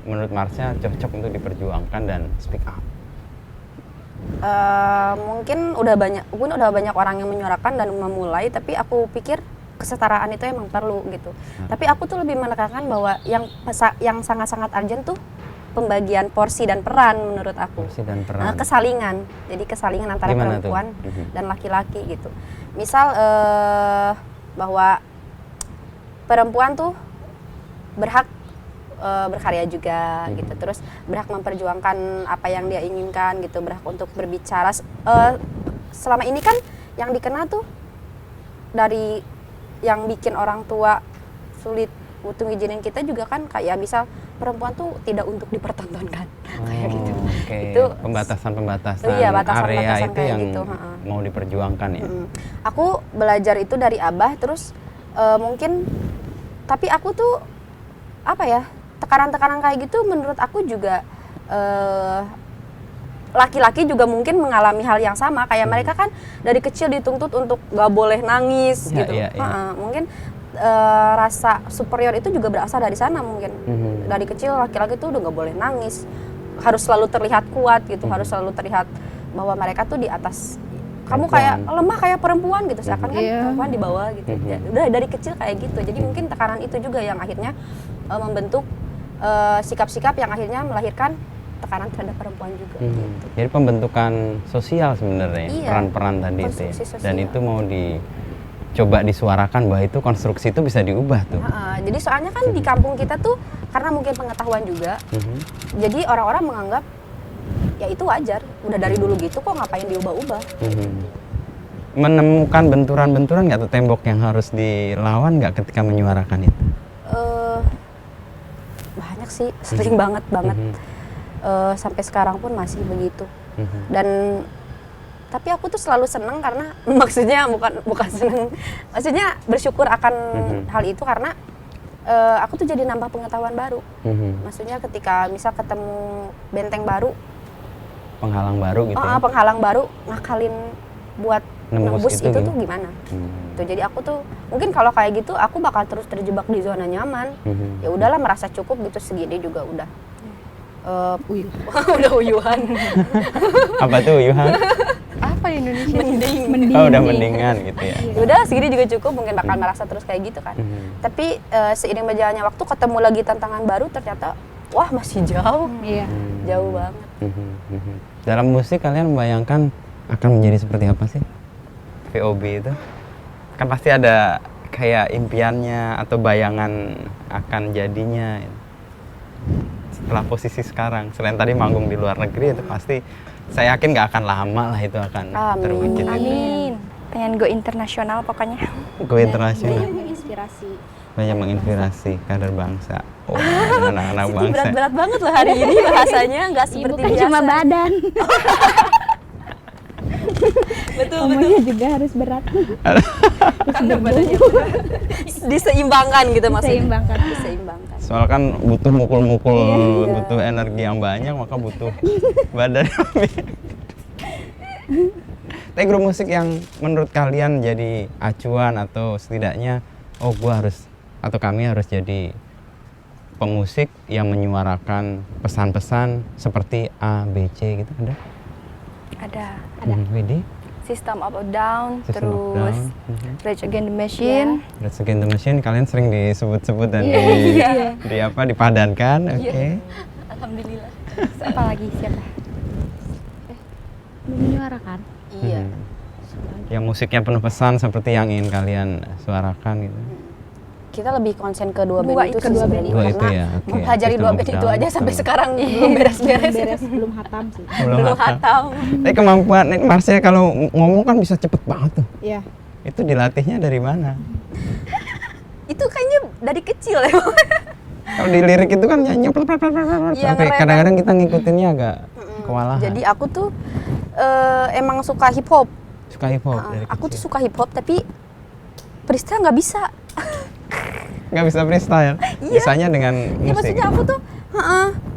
[SPEAKER 2] menurut Marsha cocok untuk diperjuangkan dan speak up?
[SPEAKER 1] Mungkin udah banyak orang yang menyuarakan dan memulai, tapi aku pikir kesetaraan itu emang perlu gitu. Tapi aku tuh lebih menekankan bahwa yang sangat-sangat urgent tuh pembagian porsi dan peran menurut aku.
[SPEAKER 2] Porsi dan peran.
[SPEAKER 1] Kesalingan. Jadi kesalingan antara
[SPEAKER 2] Gimana
[SPEAKER 1] perempuan
[SPEAKER 2] tuh?
[SPEAKER 1] dan laki-laki gitu. Misal bahwa perempuan tuh berhak berkarya juga gitu, terus berhak memperjuangkan apa yang dia inginkan gitu, berhak untuk berbicara. Selama ini kan yang dikenal tuh dari yang bikin orang tua sulit waktu ngizinin kita juga kan kayak misal perempuan tuh tidak untuk dipertontonkan kayak gitu.
[SPEAKER 2] Oke.
[SPEAKER 1] Itu
[SPEAKER 2] Pembatasan-pembatasan
[SPEAKER 1] iya, batasan-batasan
[SPEAKER 2] area itu
[SPEAKER 1] kayak
[SPEAKER 2] yang
[SPEAKER 1] gitu,
[SPEAKER 2] mau diperjuangkan ya.
[SPEAKER 1] Aku belajar itu dari Abah, terus mungkin tapi aku tuh apa ya, tekanan-tekanan kayak gitu menurut aku juga laki-laki juga mungkin mengalami hal yang sama kayak mereka kan dari kecil dituntut untuk gak boleh nangis
[SPEAKER 2] Ya,
[SPEAKER 1] gitu.
[SPEAKER 2] iya, iya.
[SPEAKER 1] Mungkin rasa superior itu juga berasal dari sana mungkin. Dari kecil laki-laki tuh udah gak boleh nangis, harus selalu terlihat kuat gitu, harus selalu terlihat bahwa mereka tuh di atas. Kamu kayak lemah kayak perempuan gitu, seakan kan perempuan di bawah gitu. Ya, udah dari kecil kayak gitu. Jadi mungkin tekanan itu juga yang akhirnya membentuk sikap-sikap yang akhirnya melahirkan tekanan terhadap perempuan juga. Gitu.
[SPEAKER 2] Jadi pembentukan sosial sebenarnya,
[SPEAKER 1] Iya,
[SPEAKER 2] peran-peran tadi itu ya.
[SPEAKER 1] konstruksi sosial.
[SPEAKER 2] Dan itu mau dicoba disuarakan bahwa itu konstruksi itu bisa diubah tuh.
[SPEAKER 1] Jadi soalnya kan di kampung kita tuh karena mungkin pengetahuan juga, jadi orang-orang menganggap ya itu wajar, udah dari dulu gitu kok ngapain diubah-ubah.
[SPEAKER 2] Menemukan benturan-benturan nggak tuh tembok yang harus dilawan nggak ketika menyuarakan itu?
[SPEAKER 1] Banyak sih, sering banget. Sampai sekarang pun masih begitu. Dan tapi aku tuh selalu seneng karena maksudnya bukan seneng, maksudnya bersyukur akan hal itu karena aku tuh jadi nambah pengetahuan baru. Maksudnya ketika misal ketemu benteng baru,
[SPEAKER 2] Penghalang baru gitu ya?
[SPEAKER 1] penghalang baru ngakalin buat nembus itu
[SPEAKER 2] gitu?
[SPEAKER 1] tuh gimana? Tuh, jadi aku tuh mungkin kalau kayak gitu aku bakal terus terjebak di zona nyaman. Ya udahlah, merasa cukup gitu, segini juga udah. Udah uyuhan.
[SPEAKER 2] Apa tuh Yuhan?
[SPEAKER 4] Apa di Indonesia?
[SPEAKER 1] Mending.
[SPEAKER 2] Oh, udah mendingan gitu ya?
[SPEAKER 1] Ya udah, segini juga cukup, mungkin bakal merasa terus kayak gitu kan. Tapi seiring berjalannya waktu ketemu lagi tantangan baru, ternyata wah masih jauh.
[SPEAKER 3] Iya.
[SPEAKER 1] Jauh banget.
[SPEAKER 2] Dalam musik kalian membayangkan akan menjadi seperti apa sih VOB itu? Kan pasti ada kayak impiannya atau bayangan akan jadinya setelah posisi sekarang. Selain tadi manggung di luar negeri, itu pasti saya yakin nggak akan lama lah itu akan terwujud.
[SPEAKER 4] Amin. Pengen go internasional pokoknya.
[SPEAKER 2] Go internasional.
[SPEAKER 3] Banyak menginspirasi.
[SPEAKER 2] Banyak menginspirasi kader bangsa. Oh, anak-anak
[SPEAKER 1] Siti
[SPEAKER 2] bangsa.
[SPEAKER 1] berat-berat banget loh hari ini bahasanya, nggak seperti
[SPEAKER 3] Bukan
[SPEAKER 1] biasa.
[SPEAKER 3] cuma badan.
[SPEAKER 1] Betul.
[SPEAKER 3] Ngomongnya juga harus berat.
[SPEAKER 1] Karena badannya juga diseimbangkan gitu maksudnya.
[SPEAKER 3] Diseimbangkan.
[SPEAKER 2] Soal kan butuh mukul-mukul, butuh energi yang banyak, maka butuh badan. Tapi grup musik yang menurut kalian jadi acuan atau setidaknya, oh gua harus atau kami harus jadi pemusik yang menyuarakan pesan-pesan seperti A, B, C gitu, ada?
[SPEAKER 4] Ada
[SPEAKER 2] Widih?
[SPEAKER 4] System Up or Down,
[SPEAKER 2] System of
[SPEAKER 4] terus
[SPEAKER 2] Down.
[SPEAKER 4] Rage Against the Machine.
[SPEAKER 2] Rage Against the Machine kalian sering disebut-sebut dan di apa dipadankan, oke.
[SPEAKER 4] Alhamdulillah. Apa lagi siapa?
[SPEAKER 3] Menyuarakan.
[SPEAKER 1] Iya.
[SPEAKER 2] Yang musiknya penuh pesan seperti yang ingin kalian suarakan gitu.
[SPEAKER 1] Kita lebih konsen ke dua band itu
[SPEAKER 3] kedua
[SPEAKER 1] sih
[SPEAKER 3] band
[SPEAKER 1] sebenarnya.
[SPEAKER 2] Dua itu
[SPEAKER 1] Karena
[SPEAKER 2] ya, oke.
[SPEAKER 1] mempelajari
[SPEAKER 2] System
[SPEAKER 1] dua
[SPEAKER 2] of
[SPEAKER 1] band itu
[SPEAKER 2] Down.
[SPEAKER 1] aja sampai sekarang belum beres-beres.
[SPEAKER 3] Belum hatam sih.
[SPEAKER 1] Belum hatam.
[SPEAKER 2] Tapi kemampuan ini Marsha kalau ngomong kan bisa cepet banget tuh.
[SPEAKER 3] Iya.
[SPEAKER 2] Itu dilatihnya dari mana?
[SPEAKER 1] Itu kayaknya dari kecil ya.
[SPEAKER 2] Kalau di lirik itu kan nyanyi
[SPEAKER 1] Iya,
[SPEAKER 2] sampai
[SPEAKER 1] ngerem.
[SPEAKER 2] kadang-kadang kita ngikutinnya agak kewalahan.
[SPEAKER 1] Jadi aku tuh emang suka hip hop.
[SPEAKER 2] Suka hip hop dari
[SPEAKER 1] Aku tuh
[SPEAKER 2] kecil.
[SPEAKER 1] suka hip hop tapi freestyle nggak bisa.
[SPEAKER 2] Nggak bisa freestyle.
[SPEAKER 1] Iya.
[SPEAKER 2] Bisanya dengan
[SPEAKER 1] Ya
[SPEAKER 2] musik.
[SPEAKER 1] maksudnya aku tuh,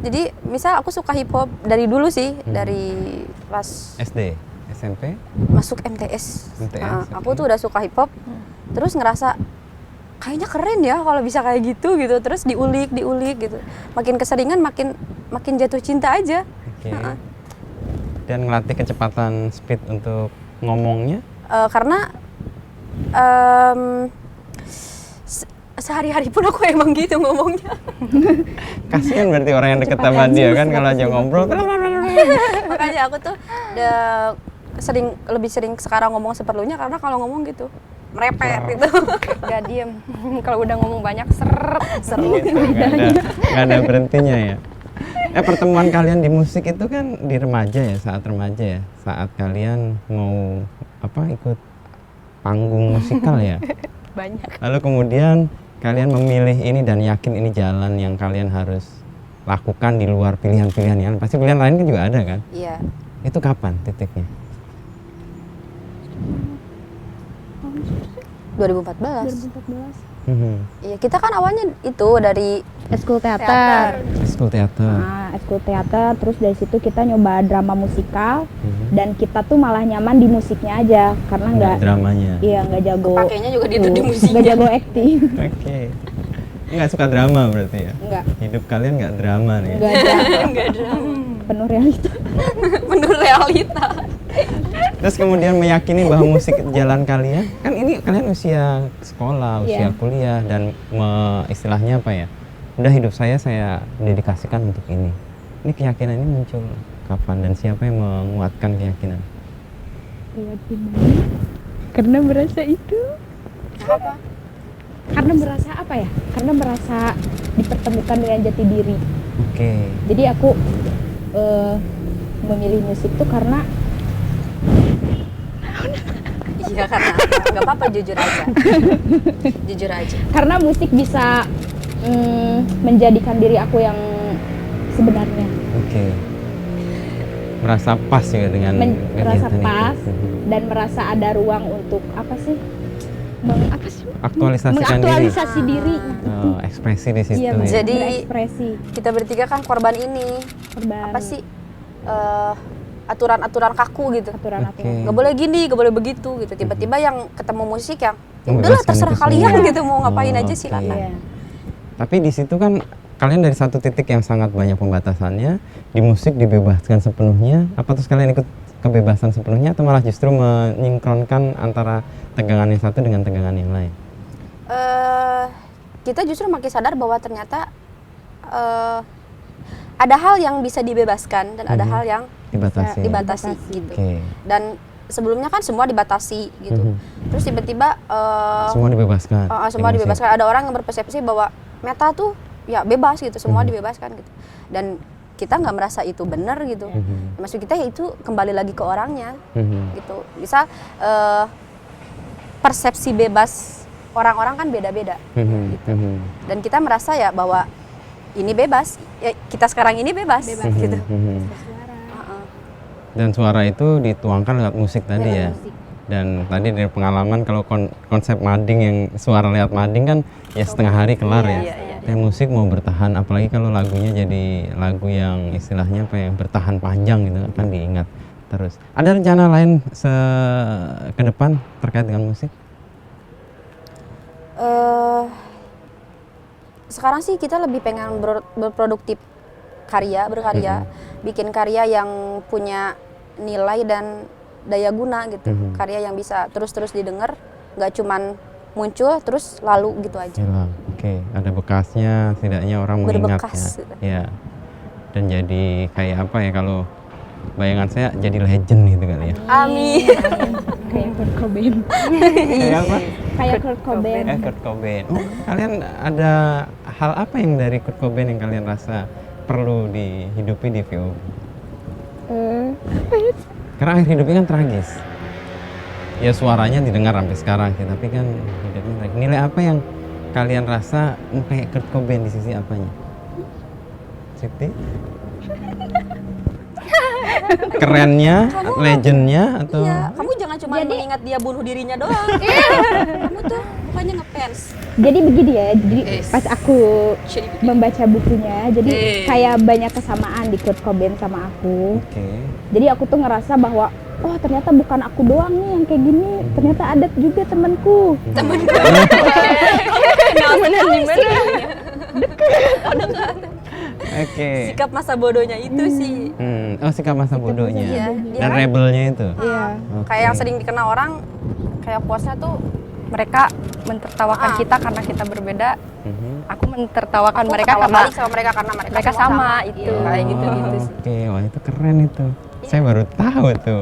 [SPEAKER 1] jadi misal aku suka hip hop dari dulu sih, dari pas
[SPEAKER 2] SD, SMP,
[SPEAKER 1] masuk MTS.
[SPEAKER 2] MTS,
[SPEAKER 1] Aku tuh udah suka hip hop, terus ngerasa kayaknya keren ya kalau bisa kayak gitu. Terus diulik gitu. Makin keseringan makin jatuh cinta aja.
[SPEAKER 2] Oke. Dan ngelatih kecepatan speed untuk ngomongnya.
[SPEAKER 1] Karena sehari-hari pun aku emang gitu ngomongnya.
[SPEAKER 2] Kasihan berarti orang yang deket sama dia kan kalau aja ngobrol.
[SPEAKER 1] Makanya aku tuh lebih sering sekarang ngomong seperlunya, karena kalau ngomong gitu merepet gitu.
[SPEAKER 4] Gak diem. Kalau udah ngomong banyak seret.
[SPEAKER 2] Gitu, nggak ada berhentinya ya. Pertemuan kalian di musik itu kan di remaja ya, saat remaja ya, saat kalian mau ikut panggung musikal ya.
[SPEAKER 4] Banyak.
[SPEAKER 2] Lalu kemudian kalian memilih ini dan yakin ini jalan yang kalian harus lakukan di luar pilihan-pilihan yang pasti pilihan lain kan juga ada kan?
[SPEAKER 4] Iya.
[SPEAKER 2] Itu kapan titiknya?
[SPEAKER 4] 2014.
[SPEAKER 3] 2014.
[SPEAKER 4] Iya, kita kan awalnya itu dari
[SPEAKER 3] Eskul teater.
[SPEAKER 2] School teater.
[SPEAKER 3] Nah, eskul teater, terus dari situ kita nyoba drama musikal dan kita tuh malah nyaman di musiknya aja karena nggak
[SPEAKER 2] dramanya.
[SPEAKER 3] iya nggak jago
[SPEAKER 4] pakainya juga di
[SPEAKER 3] nggak
[SPEAKER 4] musiknya.
[SPEAKER 3] jago acting.
[SPEAKER 2] Oke. Nggak suka drama berarti ya?
[SPEAKER 3] Nggak
[SPEAKER 2] Hidup kalian nggak drama nih?
[SPEAKER 3] nggak ada
[SPEAKER 4] Enggak drama.
[SPEAKER 3] penuh realita.
[SPEAKER 4] Menurut realita.
[SPEAKER 2] Terus kemudian meyakini bahwa musik jalan kalian, kan ini kalian usia sekolah, usia
[SPEAKER 3] Iya.
[SPEAKER 2] kuliah dan istilahnya apa ya? Udah hidup saya dedikasikan untuk ini. Ini keyakinan ini muncul kapan dan siapa yang menguatkan keyakinan?
[SPEAKER 3] Karena merasa itu.
[SPEAKER 4] Apa?
[SPEAKER 3] Karena merasa apa ya? Karena merasa dipertemukan dengan jati diri.
[SPEAKER 2] Oke.
[SPEAKER 3] Jadi aku memilih musik tuh karena
[SPEAKER 4] Iya, karena nggak apa-apa, jujur aja. Jujur aja.
[SPEAKER 3] karena musik bisa menjadikan diri aku yang sebenarnya.
[SPEAKER 2] Oke. Merasa pas juga dengan
[SPEAKER 3] Merasa
[SPEAKER 2] kegiatan
[SPEAKER 3] pas
[SPEAKER 2] itu.
[SPEAKER 3] dan merasa ada ruang untuk apa sih?
[SPEAKER 2] Aktualisasikan diri.
[SPEAKER 3] Mengaktualisasi diri.
[SPEAKER 2] Oh, ekspresi di situ
[SPEAKER 3] Iya,
[SPEAKER 2] ya.
[SPEAKER 4] Jadi-
[SPEAKER 3] berekspresi.
[SPEAKER 4] Kita bertiga kan korban ini.
[SPEAKER 3] Korban
[SPEAKER 4] Apa sih? Aturan-aturan kaku gitu.
[SPEAKER 3] aturan-aturan.
[SPEAKER 2] Oke.
[SPEAKER 4] Nggak boleh gini, nggak boleh begitu gitu. Tiba-tiba yang ketemu musik yang ya udahlah
[SPEAKER 2] Membebaskan
[SPEAKER 4] terserah
[SPEAKER 2] itu
[SPEAKER 4] kalian
[SPEAKER 2] semua.
[SPEAKER 4] gitu mau ngapain
[SPEAKER 2] Oh,
[SPEAKER 4] aja
[SPEAKER 2] oke.
[SPEAKER 4] silakan.
[SPEAKER 3] Iya.
[SPEAKER 2] Tapi di situ kan kalian dari satu titik yang sangat banyak pembatasannya, di musik dibebaskan sepenuhnya. Apa terus kalian ikut kebebasan sepenuhnya atau malah justru menyinkronkan antara tegangan yang satu dengan tegangan yang lain?
[SPEAKER 4] Kita justru makin sadar bahwa ternyata ada hal yang bisa dibebaskan dan ada hal yang
[SPEAKER 2] Dibatasi.
[SPEAKER 4] dibatasi gitu.
[SPEAKER 2] Oke.
[SPEAKER 4] Dan sebelumnya kan semua dibatasi gitu.
[SPEAKER 2] Mhm.
[SPEAKER 4] Terus tiba-tiba
[SPEAKER 2] Semua dibebaskan.
[SPEAKER 4] semua
[SPEAKER 2] di musik.
[SPEAKER 4] dibebaskan. Ada orang yang berpersepsi bahwa meta tuh ya bebas gitu, semua dibebaskan gitu. Dan kita nggak merasa itu benar gitu. Maksud kita ya itu kembali lagi ke orangnya
[SPEAKER 2] Mhm.
[SPEAKER 4] gitu. Bisa persepsi bebas orang-orang kan beda-beda.
[SPEAKER 2] Mhm. Mhm.
[SPEAKER 4] Dan kita merasa ya bahwa ini bebas, ya kita sekarang ini bebas, gitu.
[SPEAKER 2] Mhm. Dan suara itu dituangkan lewat musik tadi ya. Dan tadi dari pengalaman kalau konsep mading yang suara lewat mading kan ya setengah hari kelar ya. Dan musik mau bertahan, apalagi kalau lagunya jadi lagu yang istilahnya apa ya, bertahan panjang gitu akan diingat terus. Ada rencana lain ke depan terkait dengan musik?
[SPEAKER 4] Sekarang sih kita lebih pengen berproduktif berkarya, bikin karya yang punya nilai dan daya guna gitu, karya yang bisa terus-terus didengar, nggak cuman muncul terus lalu gitu aja.
[SPEAKER 2] Hilang. Oke, ada bekasnya, setidaknya orang mengingat
[SPEAKER 4] Berbekas.
[SPEAKER 2] ya. Dan jadi kayak apa ya, kalau bayangan saya jadi legend gitu kali ya.
[SPEAKER 4] Amin.
[SPEAKER 3] Kayak Kurt Cobain.
[SPEAKER 2] Kayak apa?
[SPEAKER 3] Kayak Kurt Cobain.
[SPEAKER 2] Kurt Cobain. Oh, kalian ada hal apa yang dari Kurt Cobain yang kalian rasa perlu dihidupi di VOB? Karena akhir hidupnya kan tragis. Ya suaranya didengar sampai sekarang sih, tapi kan hidupnya tragis. Nilai apa yang kalian rasa kayak Kurt Cobain di sisi apanya? Siti? Kerennya, legendnya, atau
[SPEAKER 4] Iya, kamu jangan cuma mengingat dia bunuh dirinya doang. Kamu tuh bukannya ngefans.
[SPEAKER 3] Jadi begini ya, jadi pas aku membaca bukunya, jadi kayak banyak kesamaan di Kurt Cobain sama aku.
[SPEAKER 2] Oke.
[SPEAKER 3] Jadi aku tuh ngerasa bahwa oh ternyata bukan aku doang nih yang kayak gini, ternyata ada juga temanku.
[SPEAKER 2] Oke.
[SPEAKER 4] Sikap masa bodohnya itu sih.
[SPEAKER 2] Oh, sikap masa bodohnya.
[SPEAKER 4] Iya, dia
[SPEAKER 2] Dan
[SPEAKER 4] kan-
[SPEAKER 2] rebelnya itu.
[SPEAKER 3] Iya.
[SPEAKER 2] Oke.
[SPEAKER 4] Kayak yang sering dikenal orang, kayak quotes-nya tuh mereka mentertawakan kita karena kita berbeda.
[SPEAKER 2] Mhm.
[SPEAKER 4] Aku mentertawakan
[SPEAKER 1] Aku
[SPEAKER 4] mereka
[SPEAKER 1] ketawa
[SPEAKER 4] karena
[SPEAKER 1] balik sama mereka karena
[SPEAKER 4] mereka
[SPEAKER 1] semua
[SPEAKER 4] sama itu kayak gitu-gitu sih.
[SPEAKER 2] Oke, wah itu keren itu. Saya baru tahu tuh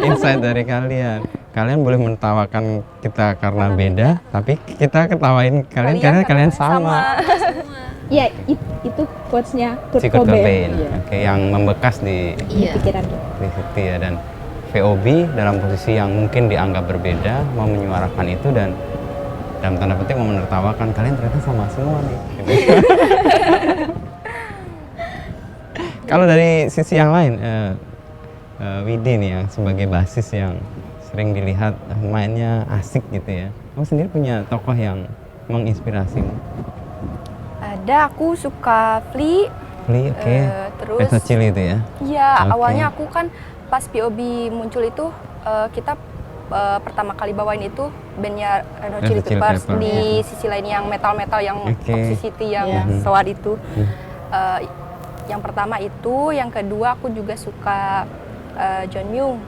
[SPEAKER 2] insight dari kalian. Kalian boleh menertawakan kita karena beda, tapi kita ketawain kalian karena kalian sama.
[SPEAKER 3] Iya, itu quotes-nya Kurt
[SPEAKER 2] Si Kurt
[SPEAKER 3] Cobain.
[SPEAKER 2] Cobain.
[SPEAKER 3] Iya.
[SPEAKER 2] Oke, yang membekas di
[SPEAKER 3] Di pikiran kita.
[SPEAKER 2] situ ya. Dan VOB dalam posisi yang mungkin dianggap berbeda mau menyuarakan itu dan dalam tanda petik mau menertawakan kalian ternyata sama semua nih. Gitu. Kalau dari sisi yang lain, Widi nih yang sebagai basis yang sering dilihat mainnya asik gitu ya. Kamu sendiri punya tokoh yang menginspirasimu?
[SPEAKER 4] Ada, aku suka Fli.
[SPEAKER 2] Fli, oke.
[SPEAKER 4] Terus
[SPEAKER 2] Red Hot Chili itu ya?
[SPEAKER 4] Iya,
[SPEAKER 2] Oke.
[SPEAKER 4] awalnya aku kan pas POB muncul itu kita pertama kali bawain itu bandnya Red Hot Chili Peppers di sisi lain yang metal-metal yang Toxicity yang Sour itu. Yang pertama itu, yang kedua aku juga suka John Myung.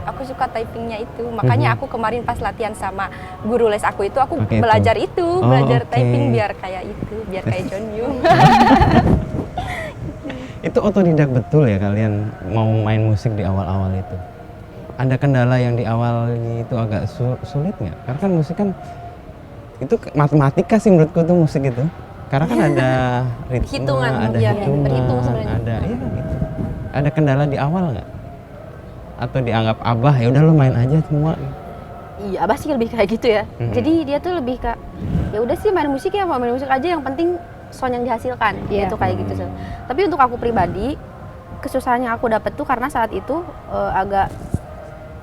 [SPEAKER 4] Aku suka typingnya itu, makanya aku kemarin pas latihan sama guru les aku itu aku belajar belajar typing biar kayak itu, biar kayak John Myung.
[SPEAKER 2] Itu otodidak betul ya kalian mau main musik di awal-awal itu? Ada kendala yang di awal itu agak sulit nggak? Karena kan musik kan itu matematika sih menurutku tuh musik itu. Karena kan ada ritme,
[SPEAKER 1] Hitungan,
[SPEAKER 2] ada
[SPEAKER 1] ya,
[SPEAKER 2] hitungan,
[SPEAKER 1] berhitung sebenarnya.
[SPEAKER 2] ada gitu. Ada kendala di awal nggak? Atau dianggap abah ya udah lo main aja semua?
[SPEAKER 1] Iya, Abah sih lebih kayak gitu ya. Jadi dia tuh lebih kayak ya udah sih main musik ya, mau main musik aja yang penting sound yang dihasilkan. Itu kayak gitu sih. Tapi untuk aku pribadi, kesusahannya aku dapet tuh karena saat itu agak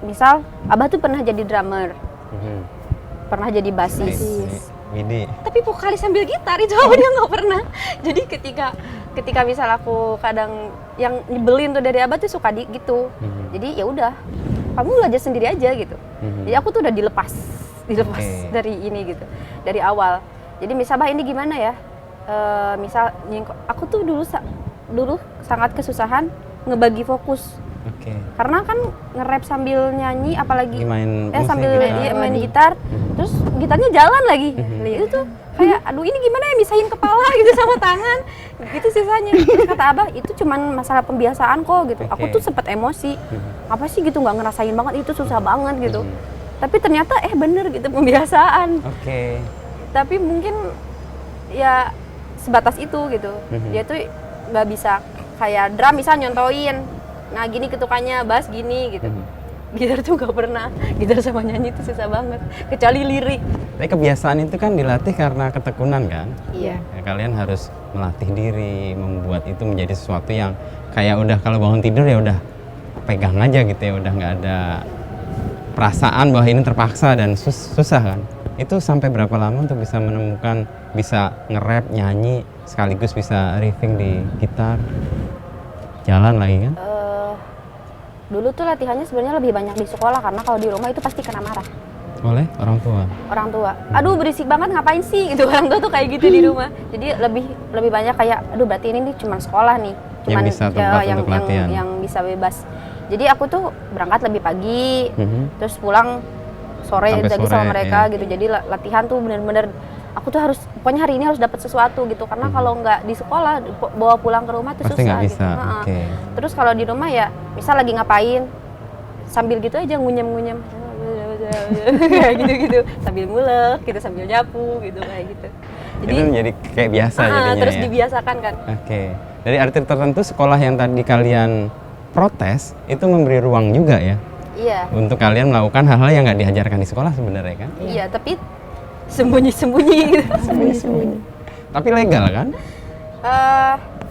[SPEAKER 1] misal Abah tuh pernah jadi drummer. Pernah jadi bassis.
[SPEAKER 2] Widi.
[SPEAKER 1] Tapi vokalis sambil gitar itu apa dia nggak pernah. Jadi ketika misal aku kadang yang nyebelin tuh dari Abah tuh suka gitu. Jadi ya udah, kamu belajar sendiri aja gitu. Jadi aku tuh udah dilepas dari ini gitu, dari awal. Jadi misal Bah ini gimana ya? Misal aku tuh dulu sangat kesusahan ngebagi fokus. Karena kan nge-rap sambil nyanyi, apalagi sambil main gitar, terus gitarnya jalan lagi. Itu tuh kayak aduh ini gimana ya misahin kepala gitu sama tangan gitu sisanya. Terus kata Abah itu cuman masalah pembiasaan kok gitu. Aku tuh sempet emosi, apa sih gitu nggak ngerasain banget, itu susah banget gitu. Tapi ternyata bener gitu pembiasaan. Tapi mungkin ya sebatas itu gitu. Dia tuh nggak bisa kayak drum misal nyontoin, nah gini ketukannya, bass gini gitu. Gitar tuh nggak pernah, gitar sama nyanyi itu susah banget, kecuali lirik.
[SPEAKER 2] Tapi kebiasaan itu kan dilatih karena ketekunan kan?
[SPEAKER 1] Iya.
[SPEAKER 2] Ya, kalian harus melatih diri, membuat itu menjadi sesuatu yang kayak udah kalau bangun tidur ya udah pegang aja gitu ya, udah nggak ada perasaan bahwa ini terpaksa dan susah kan? Itu sampai berapa lama untuk bisa menemukan, bisa nge-rap, nyanyi, sekaligus bisa riffing di gitar, jalan lagi kan?
[SPEAKER 1] Dulu tuh latihannya sebenarnya lebih banyak di sekolah karena kalau di rumah itu pasti kena marah.
[SPEAKER 2] Oleh orang tua?
[SPEAKER 1] Orang tua. Aduh berisik banget ngapain sih gitu, orang tua tuh kayak gitu di rumah. Jadi lebih banyak kayak aduh berarti ini cuma sekolah nih. Cuman
[SPEAKER 2] yang bisa tempat untuk latihan.
[SPEAKER 1] Yang bisa bebas. Jadi aku tuh berangkat lebih pagi, terus pulang sore lagi sama mereka gitu. Jadi latihan tuh bener-bener aku tuh harus, pokoknya hari ini harus dapat sesuatu gitu, karena kalau nggak di sekolah bawa pulang ke rumah tuh
[SPEAKER 2] pasti
[SPEAKER 1] susah
[SPEAKER 2] bisa,
[SPEAKER 1] gitu. Terus kalau di rumah ya misal lagi ngapain sambil gitu aja ngunyem kayak gitu sambil ngulek gitu, sambil nyapu gitu kayak gitu.
[SPEAKER 2] Jadi itu menjadi kayak biasa jadinya
[SPEAKER 1] terus
[SPEAKER 2] ya?
[SPEAKER 1] Dibiasakan kan.
[SPEAKER 2] Dari arti tertentu sekolah yang tadi kalian protes itu memberi ruang juga ya?
[SPEAKER 1] Iya.
[SPEAKER 2] Untuk kalian melakukan hal-hal yang nggak diajarkan di sekolah sebenarnya kan?
[SPEAKER 1] Iya, tapi sembunyi-sembunyi gitu.
[SPEAKER 3] Sembunyi-sembunyi.
[SPEAKER 2] Tapi legal kan?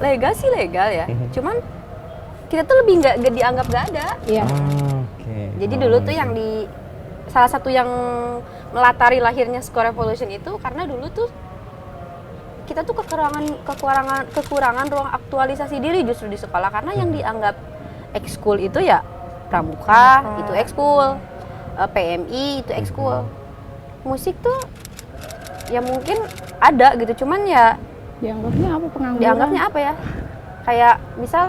[SPEAKER 1] Legal sih legal ya. Cuman kita tuh lebih nggak dianggap nggak ada.
[SPEAKER 3] Iya.
[SPEAKER 1] Jadi dulu tuh yang salah satu yang melatari lahirnya Skor Revolution itu karena dulu tuh kita tuh kekurangan ruang aktualisasi diri justru di sekolah, karena yang dianggap ekskul itu ya pramuka itu ekskul, PMI itu ekskul. Musik tuh ya mungkin ada gitu, cuman ya
[SPEAKER 3] Dianggapnya apa, pengangguran?
[SPEAKER 1] dianggapnya apa ya, kayak misal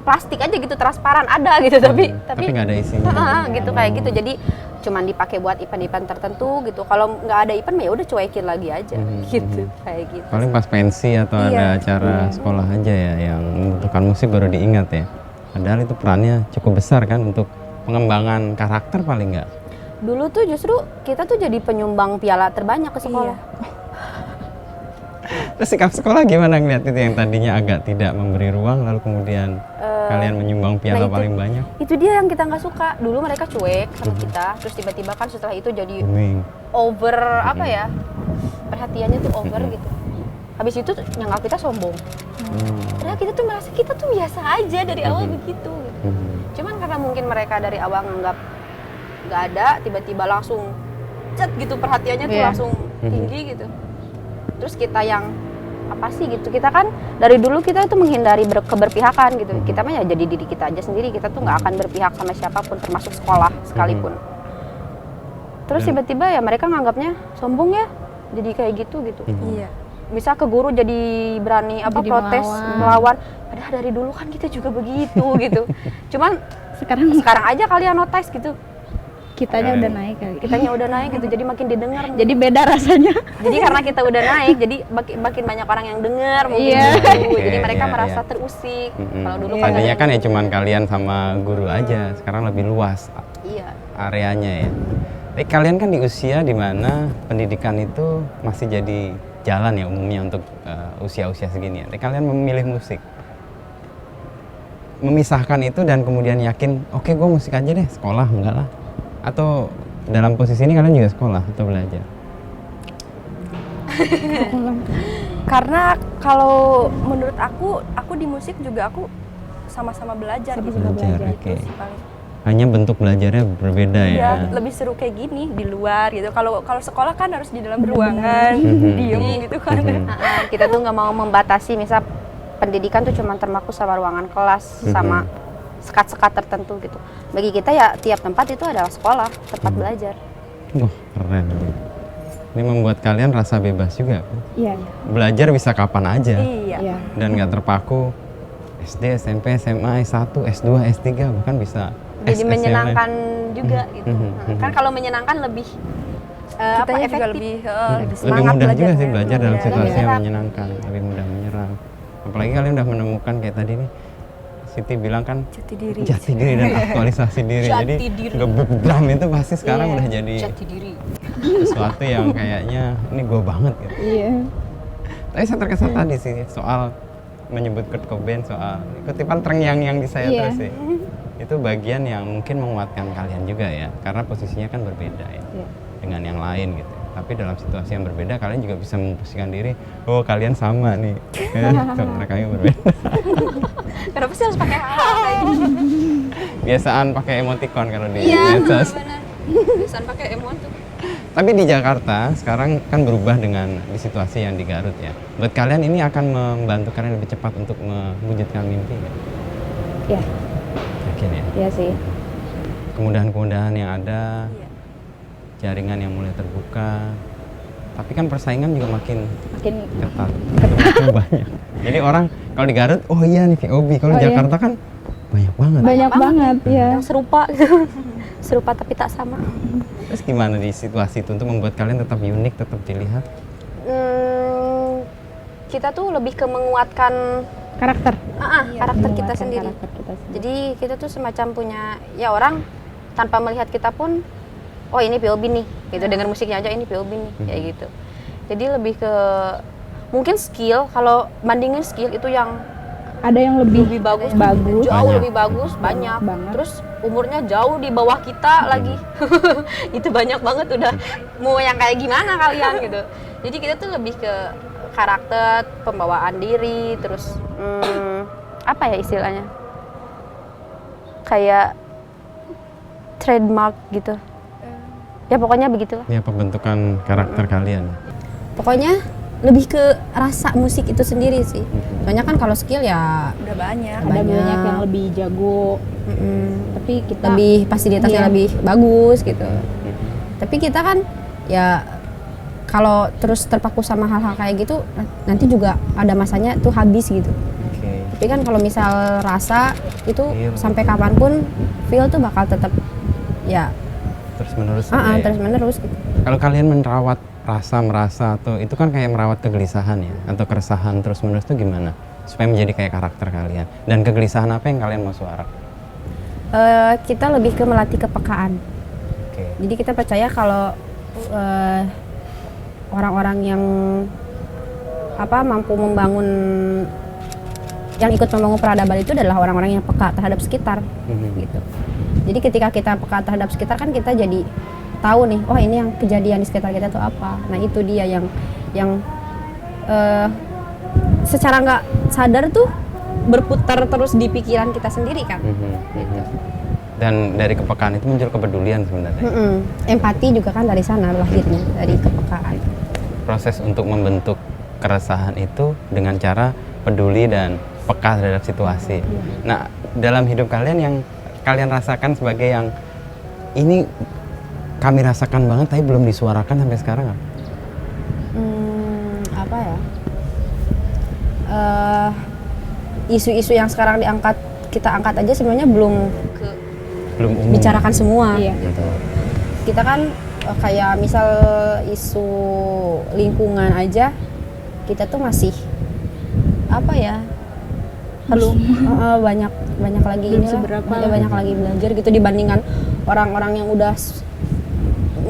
[SPEAKER 1] plastik aja gitu, transparan ada gitu, tapi
[SPEAKER 2] nggak ada isinya.
[SPEAKER 1] gitu kayak gitu. Jadi cuman dipakai buat event-event tertentu gitu. Kalau nggak ada event ya udah cuekin lagi aja gitu, kayak gitu.
[SPEAKER 2] Paling pas pensi atau ada acara sekolah aja ya yang membutuhkan musik baru diingat ya. Padahal itu perannya cukup besar kan untuk pengembangan karakter paling nggak.
[SPEAKER 1] Dulu tuh justru kita tuh jadi penyumbang piala terbanyak ke sekolah.
[SPEAKER 2] Terus sikap sekolah gimana ngeliat itu yang tadinya agak tidak memberi ruang, lalu kemudian kalian menyumbang piala
[SPEAKER 1] itu-
[SPEAKER 2] paling banyak?
[SPEAKER 1] Itu dia yang kita nggak suka. Dulu mereka cuek sama kita, terus tiba-tiba kan setelah itu jadi
[SPEAKER 2] Booming.
[SPEAKER 1] over apa ya? Perhatiannya tuh over gitu. Habis itu nyanggap kita sombong. Padahal kita tuh merasa kita tuh biasa aja dari awal begitu. Gitu. Cuman karena mungkin mereka dari awal nganggap nggak ada, tiba-tiba langsung cet gitu perhatiannya tuh
[SPEAKER 3] Iya.
[SPEAKER 1] langsung tinggi gitu. Terus kita yang apa sih gitu, kita kan dari dulu kita itu menghindari keberpihakan gitu. Kita mah ya jadi diri kita aja sendiri, kita tuh nggak akan berpihak sama siapapun termasuk sekolah sekalipun. Terus tiba-tiba ya mereka nganggapnya sombong ya, jadi kayak gitu.
[SPEAKER 4] Iya.
[SPEAKER 1] Misal ke guru jadi berani apa
[SPEAKER 3] Jadi
[SPEAKER 1] protes melawan, padahal dari dulu kan kita juga begitu gitu. Cuman sekarang aja kalian notice gitu,
[SPEAKER 3] Kitanya udah naik kali.
[SPEAKER 1] kitanya udah naik gitu, jadi makin didengar.
[SPEAKER 3] Jadi beda rasanya.
[SPEAKER 1] Jadi karena kita udah naik, jadi makin banyak orang yang dengar mungkin
[SPEAKER 3] Iya.
[SPEAKER 1] gitu. Jadi
[SPEAKER 2] Iya,
[SPEAKER 1] mereka
[SPEAKER 2] iya,
[SPEAKER 1] merasa
[SPEAKER 2] iya.
[SPEAKER 1] terusik. Kalau dulu kan
[SPEAKER 2] Tadinya
[SPEAKER 1] ada
[SPEAKER 2] kan ya
[SPEAKER 1] yang-
[SPEAKER 2] cuman kalian sama guru aja, sekarang lebih luas
[SPEAKER 1] iya.
[SPEAKER 2] areanya ya. Tapi kalian kan di usia dimana pendidikan itu masih jadi jalan ya umumnya untuk usia-usia segini ya. Tapi kalian memilih musik, memisahkan itu dan kemudian yakin, oke gue musik aja deh, sekolah enggak lah. Atau dalam posisi ini kalian juga sekolah atau belajar?
[SPEAKER 4] Karena kalau menurut aku di musik juga aku sama-sama belajar gitu.
[SPEAKER 2] Belajar,
[SPEAKER 4] Itu
[SPEAKER 2] oke.
[SPEAKER 4] sih paling.
[SPEAKER 2] Hanya bentuk belajarnya berbeda ya.
[SPEAKER 4] Iya, lebih seru kayak gini di luar gitu. Kalau sekolah kan harus di dalam ruangan, diem gitu kan.
[SPEAKER 1] Kita tuh nggak mau membatasi, misal pendidikan tuh cuma terpaku sama ruangan kelas sama sekat-sekat tertentu gitu. Bagi kita ya tiap tempat itu adalah sekolah, tempat belajar.
[SPEAKER 2] Wah, keren. Ini membuat kalian rasa bebas juga.
[SPEAKER 3] Iya.
[SPEAKER 2] Belajar bisa kapan aja.
[SPEAKER 4] Iya.
[SPEAKER 3] Iya.
[SPEAKER 2] Dan nggak terpaku SD, SMP, SMA, S1, S2, S3, bahkan bisa
[SPEAKER 1] Jadi
[SPEAKER 2] SS
[SPEAKER 1] menyenangkan juga gitu.
[SPEAKER 2] Mhm.
[SPEAKER 1] Kan kalau menyenangkan lebih apa
[SPEAKER 4] Kitanya juga
[SPEAKER 1] efektif.
[SPEAKER 4] lebih
[SPEAKER 2] lebih
[SPEAKER 1] semangat
[SPEAKER 2] mudah juga
[SPEAKER 1] belajarnya.
[SPEAKER 2] sih belajar dalam
[SPEAKER 4] Iya.
[SPEAKER 2] situasi yang
[SPEAKER 1] Menyerap.
[SPEAKER 2] menyenangkan, lebih mudah menyerap. Apalagi kalian udah menemukan kayak tadi nih, Siti bilang kan
[SPEAKER 4] Jati diri.
[SPEAKER 2] jati diri dan aktualisasi diri.
[SPEAKER 1] Jati
[SPEAKER 2] Jadi
[SPEAKER 1] diri.
[SPEAKER 2] ngebedam itu pasti sekarang
[SPEAKER 1] Iya,
[SPEAKER 2] udah jadi
[SPEAKER 1] jati diri.
[SPEAKER 2] sesuatu yang kayaknya ini gue banget gitu.
[SPEAKER 3] Iya.
[SPEAKER 2] Tapi saya terkesan tadi sih soal menyebut Kurt Cobain, soal kutipan terngiang-ngiang di saya
[SPEAKER 3] Iya.
[SPEAKER 2] terus sih. Itu bagian yang mungkin menguatkan kalian juga ya, karena posisinya kan berbeda ya
[SPEAKER 3] Iya.
[SPEAKER 2] dengan yang lain gitu. Tapi dalam situasi yang berbeda kalian juga bisa memposisikan diri, oh kalian sama nih, gitu. Mereka yang berbeda.
[SPEAKER 1] Kenapa sih harus pakai hal kayak gitu?
[SPEAKER 2] Biasaan pakai emoticon kalau di
[SPEAKER 1] Iya,
[SPEAKER 2] medsos.
[SPEAKER 1] benar. Biasaan pakai emot tuh.
[SPEAKER 2] Tapi di Jakarta sekarang kan berubah dengan di situasi yang di Garut ya. Buat kalian ini akan membantu kalian lebih cepat untuk mewujudkan mimpi ya?
[SPEAKER 3] Iya.
[SPEAKER 2] Yakin ya?
[SPEAKER 3] Iya sih.
[SPEAKER 2] Kemudahan-kemudahan yang ada, jaringan yang mulai terbuka. Tapi kan persaingan juga makin
[SPEAKER 3] Makin
[SPEAKER 2] ketat, makin banyak. Jadi orang kalau di Garut, oh iya nih VOB. Kalau di
[SPEAKER 3] Oh iya.
[SPEAKER 2] Jakarta kan banyak banget.
[SPEAKER 3] banyak banget ya.
[SPEAKER 1] Yang serupa gitu. Serupa tapi tak sama.
[SPEAKER 2] Terus gimana di situasi itu untuk membuat kalian tetap unik, tetap dilihat?
[SPEAKER 1] Kita tuh lebih ke menguatkan
[SPEAKER 3] Karakter.
[SPEAKER 1] karakter kita
[SPEAKER 3] Menguatkan
[SPEAKER 1] sendiri.
[SPEAKER 3] Karakter kita sendiri.
[SPEAKER 1] Jadi kita tuh semacam punya ya orang tanpa melihat kita pun, oh ini POB nih, gitu. Dengar musiknya aja ini POB nih, kayak gitu. Jadi lebih ke mungkin skill. Kalau bandingin skill itu yang
[SPEAKER 3] Ada yang lebih
[SPEAKER 1] bagus,
[SPEAKER 3] bagus.
[SPEAKER 1] jauh
[SPEAKER 2] Banyak.
[SPEAKER 1] lebih bagus, banyak.
[SPEAKER 3] banget.
[SPEAKER 1] Terus umurnya jauh di bawah kita lagi. Itu banyak banget udah. Mau yang kayak gimana kalian gitu. Jadi kita tuh lebih ke karakter, pembawaan diri, terus apa ya istilahnya? Kayak trademark gitu. Ya pokoknya begitulah.
[SPEAKER 2] Ya pembentukan karakter kalian.
[SPEAKER 1] Pokoknya lebih ke rasa musik itu sendiri sih. Soalnya kan kalau skill ya
[SPEAKER 4] Udah banyak.
[SPEAKER 3] Ada
[SPEAKER 1] banyak.
[SPEAKER 3] banyak yang lebih jago. Tapi kita
[SPEAKER 1] lebih fasilitasnya
[SPEAKER 3] Iya.
[SPEAKER 1] lebih bagus gitu. Tapi kita kan ya kalau terus terpaku sama hal-hal kayak gitu nanti juga ada masanya tuh habis gitu.
[SPEAKER 2] Oke.
[SPEAKER 1] Tapi kan kalau misal rasa itu
[SPEAKER 2] Feel.
[SPEAKER 1] sampai kapanpun feel tuh bakal tetap ya
[SPEAKER 2] Terus menerus. ada ya?
[SPEAKER 1] terus menerus gitu.
[SPEAKER 2] Kalau kalian merawat rasa merasa atau itu kan kayak merawat kegelisahan ya atau keresahan terus menerus itu gimana supaya menjadi kayak karakter kalian dan kegelisahan apa yang kalian mau suara?
[SPEAKER 1] Kita lebih ke melatih kepekaan.
[SPEAKER 2] Oke.
[SPEAKER 1] Jadi kita percaya kalau orang-orang yang mampu membangun, yang ikut membangun peradaban itu adalah orang-orang yang peka terhadap sekitar gitu. Jadi ketika kita peka terhadap sekitar kan kita jadi tahu nih, oh ini yang kejadian di sekitar kita tuh apa. Nah itu dia yang secara nggak sadar tuh berputar terus di pikiran kita sendiri kan. Gitu.
[SPEAKER 2] Dan dari kepekaan itu muncul kepedulian sebenarnya.
[SPEAKER 1] Empati juga kan dari sana lahirnya, dari kepekaan.
[SPEAKER 2] Proses untuk membentuk keresahan itu dengan cara peduli dan peka terhadap situasi. Nah, dalam hidup kalian yang kalian rasakan sebagai yang ini kami rasakan banget tapi belum disuarakan sampai sekarang apa?
[SPEAKER 1] Apa ya? Isu-isu yang sekarang kita angkat aja sebenarnya belum
[SPEAKER 2] umum.
[SPEAKER 1] bicarakan semua.
[SPEAKER 3] Iya.
[SPEAKER 1] Gitu. Kita kan kayak misal isu lingkungan aja, kita tuh masih apa ya? Belum banyak lagi
[SPEAKER 3] Belum
[SPEAKER 1] inilah,
[SPEAKER 3] seberapa.
[SPEAKER 1] banyak lagi belajar gitu dibandingkan orang-orang yang udah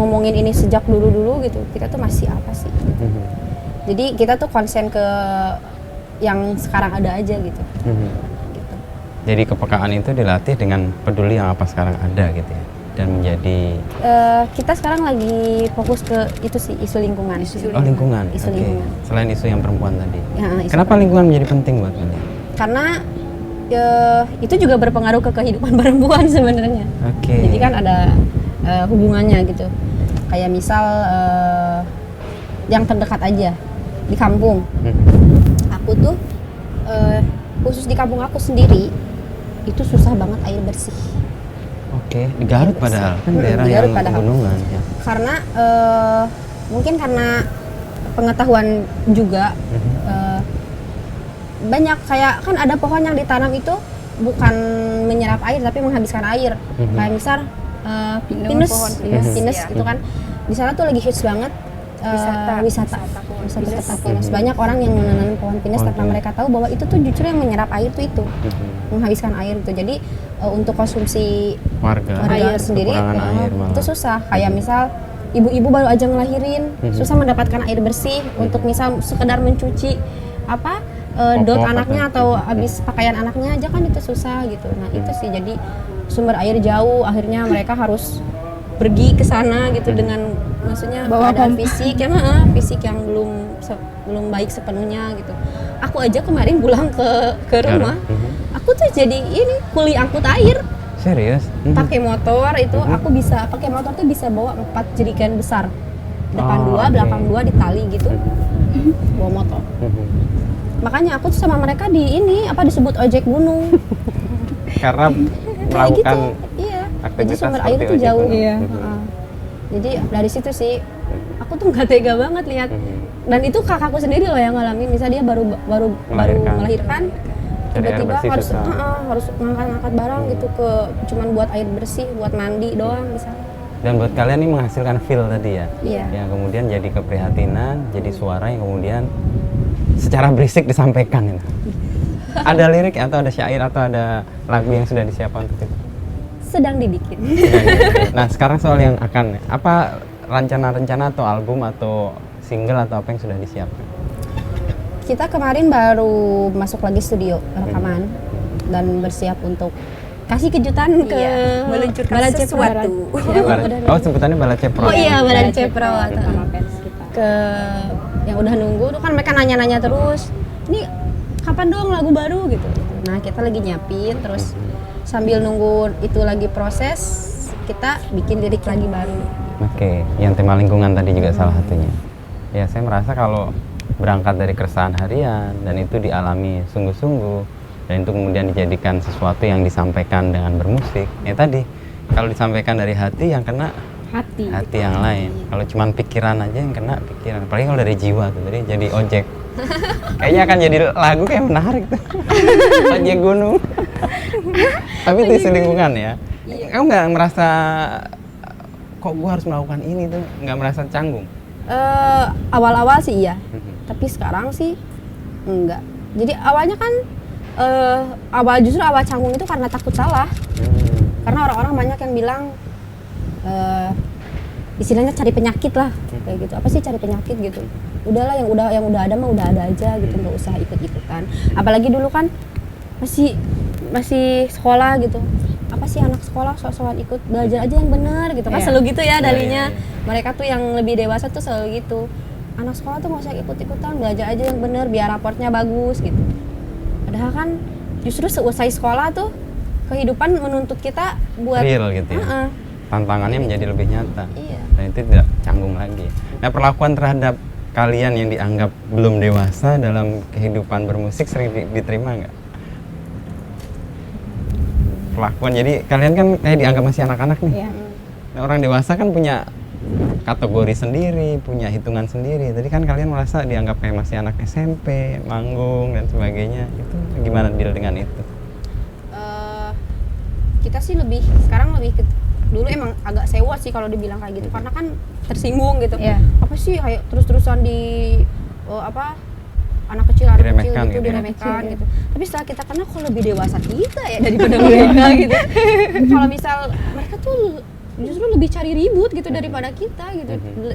[SPEAKER 1] ngomongin ini sejak dulu gitu. Kita tuh masih apa sih? Jadi kita tuh konsen ke yang sekarang ada aja gitu. Gitu.
[SPEAKER 2] Jadi kepekaan itu dilatih dengan peduli yang apa sekarang ada gitu ya. Dan menjadi
[SPEAKER 1] Kita sekarang lagi fokus ke itu sih, isu lingkungan.
[SPEAKER 2] lingkungan.
[SPEAKER 1] Isu
[SPEAKER 2] Oke.
[SPEAKER 1] lingkungan.
[SPEAKER 2] Selain isu yang perempuan tadi.
[SPEAKER 1] Ya, isu
[SPEAKER 2] Kenapa lingkungan menjadi penting buat kalian?
[SPEAKER 1] Karena itu juga berpengaruh ke kehidupan perempuan sebenarnya.
[SPEAKER 2] Oke.
[SPEAKER 1] Jadi kan ada hubungannya gitu. Kayak misal yang terdekat aja di kampung. Aku tuh khusus di kampung aku sendiri itu susah banget air bersih.
[SPEAKER 2] Oke, di Garut padahal kan daerah
[SPEAKER 1] di Garut
[SPEAKER 2] yang
[SPEAKER 1] padahal.
[SPEAKER 2] pegunungan ya.
[SPEAKER 1] Karena mungkin karena pengetahuan juga banyak kayak kan ada pohon yang ditanam itu bukan menyerap air tapi menghabiskan air. Kayak misal pinus,
[SPEAKER 4] pohon
[SPEAKER 1] pinus
[SPEAKER 4] pinus,
[SPEAKER 1] itu kan di sana tuh lagi hits banget wisata pinus. Banyak orang yang menanam pohon pinus tanpa mereka tahu bahwa itu tuh justru yang menyerap air tuh itu menghabiskan air itu. Jadi untuk konsumsi
[SPEAKER 2] warga
[SPEAKER 1] sendiri
[SPEAKER 2] kekurangan air malah.
[SPEAKER 1] itu susah. Kayak misal ibu-ibu baru aja ngelahirin susah mendapatkan air bersih untuk misal sekedar mencuci dot anaknya atau habis pakaian anaknya aja kan itu susah gitu. Nah itu sih jadi sumber air jauh, akhirnya mereka harus pergi ke sana gitu dengan maksudnya
[SPEAKER 3] Bawa
[SPEAKER 1] keadaan
[SPEAKER 3] pompa.
[SPEAKER 1] fisik yang belum baik sepenuhnya gitu. Aku aja kemarin pulang ke rumah, aku tuh jadi ini kuli angkut air.
[SPEAKER 2] Serius?
[SPEAKER 1] Pakai motor itu aku bisa pakai motor tuh bisa bawa 4 jerigen besar. Depan
[SPEAKER 2] Oh,
[SPEAKER 1] 2,
[SPEAKER 2] oke.
[SPEAKER 1] belakang 2 ditali gitu. Bawa motor. Makanya aku tuh sama mereka disebut ojek gunung.
[SPEAKER 2] Karena
[SPEAKER 1] Kayak gitu.
[SPEAKER 2] melakukan
[SPEAKER 1] Iya. Jadi
[SPEAKER 2] aktivitas
[SPEAKER 1] sumber
[SPEAKER 2] seperti
[SPEAKER 1] air itu
[SPEAKER 2] ojek
[SPEAKER 1] jauh.
[SPEAKER 2] gunung.
[SPEAKER 3] Iya.
[SPEAKER 1] Heeh. Jadi dari situ sih aku tuh nggak tega banget lihat. Dan itu kakakku sendiri loh yang ngalamin. Misalnya dia baru melahirkan.
[SPEAKER 2] Cari air
[SPEAKER 1] Tiba-tiba
[SPEAKER 2] bersih
[SPEAKER 1] harus
[SPEAKER 2] susah.
[SPEAKER 1] harus ngangkat barang gitu cuman buat air bersih, buat mandi doang misalnya.
[SPEAKER 2] Dan buat kalian ini menghasilkan feel tadi ya.
[SPEAKER 1] Iya.
[SPEAKER 2] Yang kemudian jadi keprihatinan, jadi suara yang kemudian secara berisik disampaikan gitu. Ada lirik atau ada syair atau ada lagu yang sudah disiapkan untuk itu?
[SPEAKER 1] Sedang dibikin.
[SPEAKER 2] Nah, sekarang soal yang akan apa rencana-rencana atau album atau single atau apa yang sudah disiapkan?
[SPEAKER 1] Kita kemarin baru masuk lagi studio rekaman dan bersiap untuk kasih kejutan ke
[SPEAKER 4] meluncurkan
[SPEAKER 1] Balace
[SPEAKER 4] sesuatu.
[SPEAKER 1] Pro.
[SPEAKER 2] Oh, sebutannya Balace Pro.
[SPEAKER 1] Oh iya, Balace Pro
[SPEAKER 3] sama fans kita.
[SPEAKER 1] ke yang udah nunggu tuh kan mereka nanya-nanya terus. Ini kapan dong lagu baru gitu. Nah, kita lagi nyiapin terus sambil nunggu itu lagi proses, kita bikin lirik lagi baru.
[SPEAKER 2] Oke, yang tema lingkungan tadi juga salah satunya. Ya, saya merasa kalau berangkat dari keresahan harian dan itu dialami sungguh-sungguh dan itu kemudian dijadikan sesuatu yang disampaikan dengan bermusik. Ya tadi, kalau disampaikan dari hati yang kena
[SPEAKER 3] Hati.
[SPEAKER 2] yang lain. Kalau cuman pikiran aja yang kena pikiran. Apalagi kalau dari jiwa tuh, jadi ojek. Kayaknya akan jadi lagu kayak menarik tuh. Ojek gunung. Tapi itu isu lingkungan ya. Kamu nggak merasa kok gua harus melakukan ini tuh, nggak merasa canggung?
[SPEAKER 1] Awal-awal sih iya, tapi sekarang sih enggak. Jadi awalnya kan justru awal canggung itu karena takut salah. Karena orang-orang banyak yang bilang istilahnya cari penyakit lah kayak gitu. Apa sih cari penyakit gitu? Udahlah yang udah ada mah udah ada aja gitu, nggak usah ikut-ikutan. Apalagi dulu kan masih sekolah gitu. Apa sih anak sekolah sok-sokan ikut, belajar aja yang benar gitu kan, selalu gitu ya dalinya. Mereka tuh yang lebih dewasa tuh selalu gitu. Anak sekolah tuh nggak usah ikut-ikutan, belajar aja yang benar biar raportnya bagus gitu. Padahal kan justru seusai sekolah tuh kehidupan menuntut kita buat
[SPEAKER 2] real gitu ya. Tantangannya menjadi lebih nyata.
[SPEAKER 1] Iya.
[SPEAKER 2] Dan itu tidak canggung lagi. Nah, perlakuan terhadap kalian yang dianggap belum dewasa dalam kehidupan bermusik sering diterima nggak? Perlakuan, jadi kalian kan kayak dianggap masih anak-anak nih.
[SPEAKER 3] Iya.
[SPEAKER 2] Nah, orang dewasa kan punya kategori sendiri, punya hitungan sendiri. Tadi kan kalian merasa dianggap kayak masih anak SMP, manggung dan sebagainya. Itu gimana deal dengan itu?
[SPEAKER 1] Kita sih sekarang lebih dulu emang agak sewa sih kalau dibilang kayak gitu, karena kan tersinggung gitu.
[SPEAKER 3] Iya.
[SPEAKER 1] Apa sih kayak terus-terusan di anak kecil
[SPEAKER 2] Diremehkan
[SPEAKER 1] gitu,
[SPEAKER 2] gitu ya.
[SPEAKER 1] diremehkan gitu. Tapi setelah kita kenal kok lebih dewasa kita ya daripada mereka gitu. Kalau misal mereka tuh justru lebih cari ribut gitu daripada kita gitu.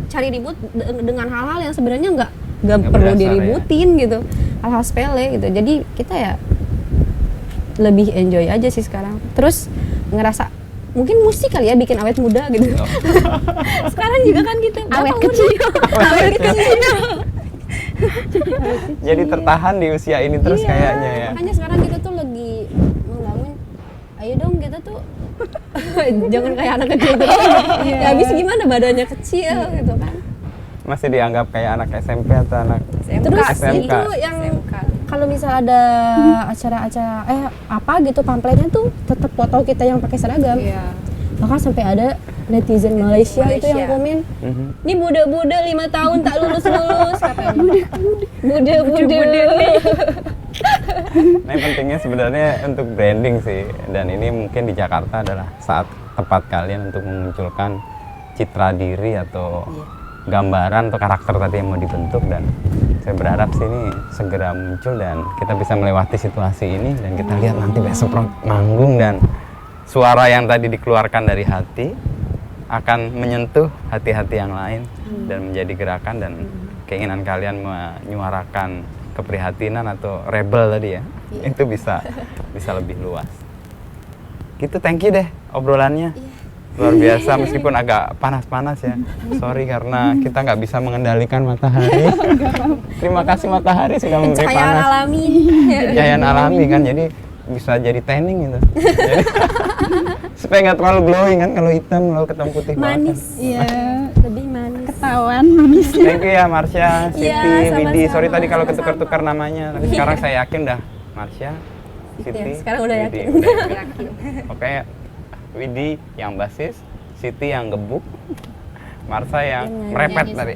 [SPEAKER 1] Cari ribut dengan hal-hal yang sebenarnya nggak perlu
[SPEAKER 2] berdasar
[SPEAKER 1] diributin gitu. Hal-hal sepele gitu. Jadi kita ya lebih enjoy aja sih sekarang. Terus ngerasa mungkin musik kali ya bikin awet muda gitu. Sekarang juga kan gitu.
[SPEAKER 3] Awet
[SPEAKER 1] berapa
[SPEAKER 3] kecil.
[SPEAKER 1] umurnya? Awet kecil.
[SPEAKER 2] Jadi tertahan di usia ini terus kayaknya ya.
[SPEAKER 1] Makanya sekarang kita tuh lagi membangun, ayo dong kita tuh jangan kayak anak kecil gitu. Ya habis gimana badannya kecil gitu kan.
[SPEAKER 2] Masih dianggap kayak anak SMP atau anak
[SPEAKER 1] Terus
[SPEAKER 2] SMK.
[SPEAKER 1] itu yang kalau misal ada acara-acara apa gitu pamfletnya tuh tetap foto kita yang pakai seragam.
[SPEAKER 4] Iya.
[SPEAKER 1] Bahkan sampai ada netizen Malaysia itu yang komen, ini budak-budak 5 tahun tak lulus-lulus katanya. Budak-budak.
[SPEAKER 2] Nah, yang pentingnya sebenarnya untuk branding sih, dan ini mungkin di Jakarta adalah saat tepat kalian untuk memunculkan citra diri atau gambaran atau karakter tadi yang mau dibentuk, dan saya berharap sih ini segera muncul dan kita bisa melewati situasi ini dan kita lihat nanti besok manggung dan suara yang tadi dikeluarkan dari hati akan menyentuh hati-hati yang lain dan menjadi gerakan, dan keinginan kalian menyuarakan keprihatinan atau rebel tadi ya, itu bisa lebih luas. Gitu, thank you deh obrolannya. Luar biasa meskipun agak panas-panas ya. Sorry karena kita nggak bisa mengendalikan matahari. Terima kasih matahari sudah memberi
[SPEAKER 1] Pencahayaan
[SPEAKER 2] panas.
[SPEAKER 1] alami.
[SPEAKER 2] Pencahayaan alami kan, jadi bisa jadi tanning gitu. Jadi, supaya nggak terlalu glowing kan, kalau hitam lalu ketemu putih banget.
[SPEAKER 1] Manis.
[SPEAKER 3] Iya.
[SPEAKER 1] Lebih manis.
[SPEAKER 3] Ketahuan manisnya.
[SPEAKER 2] Thank you ya Marsha, Siti,
[SPEAKER 1] Iya,
[SPEAKER 2] Widi.
[SPEAKER 1] sama-sama.
[SPEAKER 2] Sorry tadi kalau ketukar-tukar namanya, tapi sekarang saya yakin dah Marsha, Siti,
[SPEAKER 1] Ya, sekarang udah
[SPEAKER 2] Widi,
[SPEAKER 1] yakin.
[SPEAKER 2] udah yakin. Oke, Widi yang basis, Siti yang gebuk, Marsha yang merepet tadi.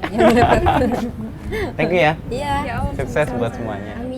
[SPEAKER 2] Thank you ya.
[SPEAKER 1] Iya.
[SPEAKER 2] Sukses buat semuanya.
[SPEAKER 1] Amin.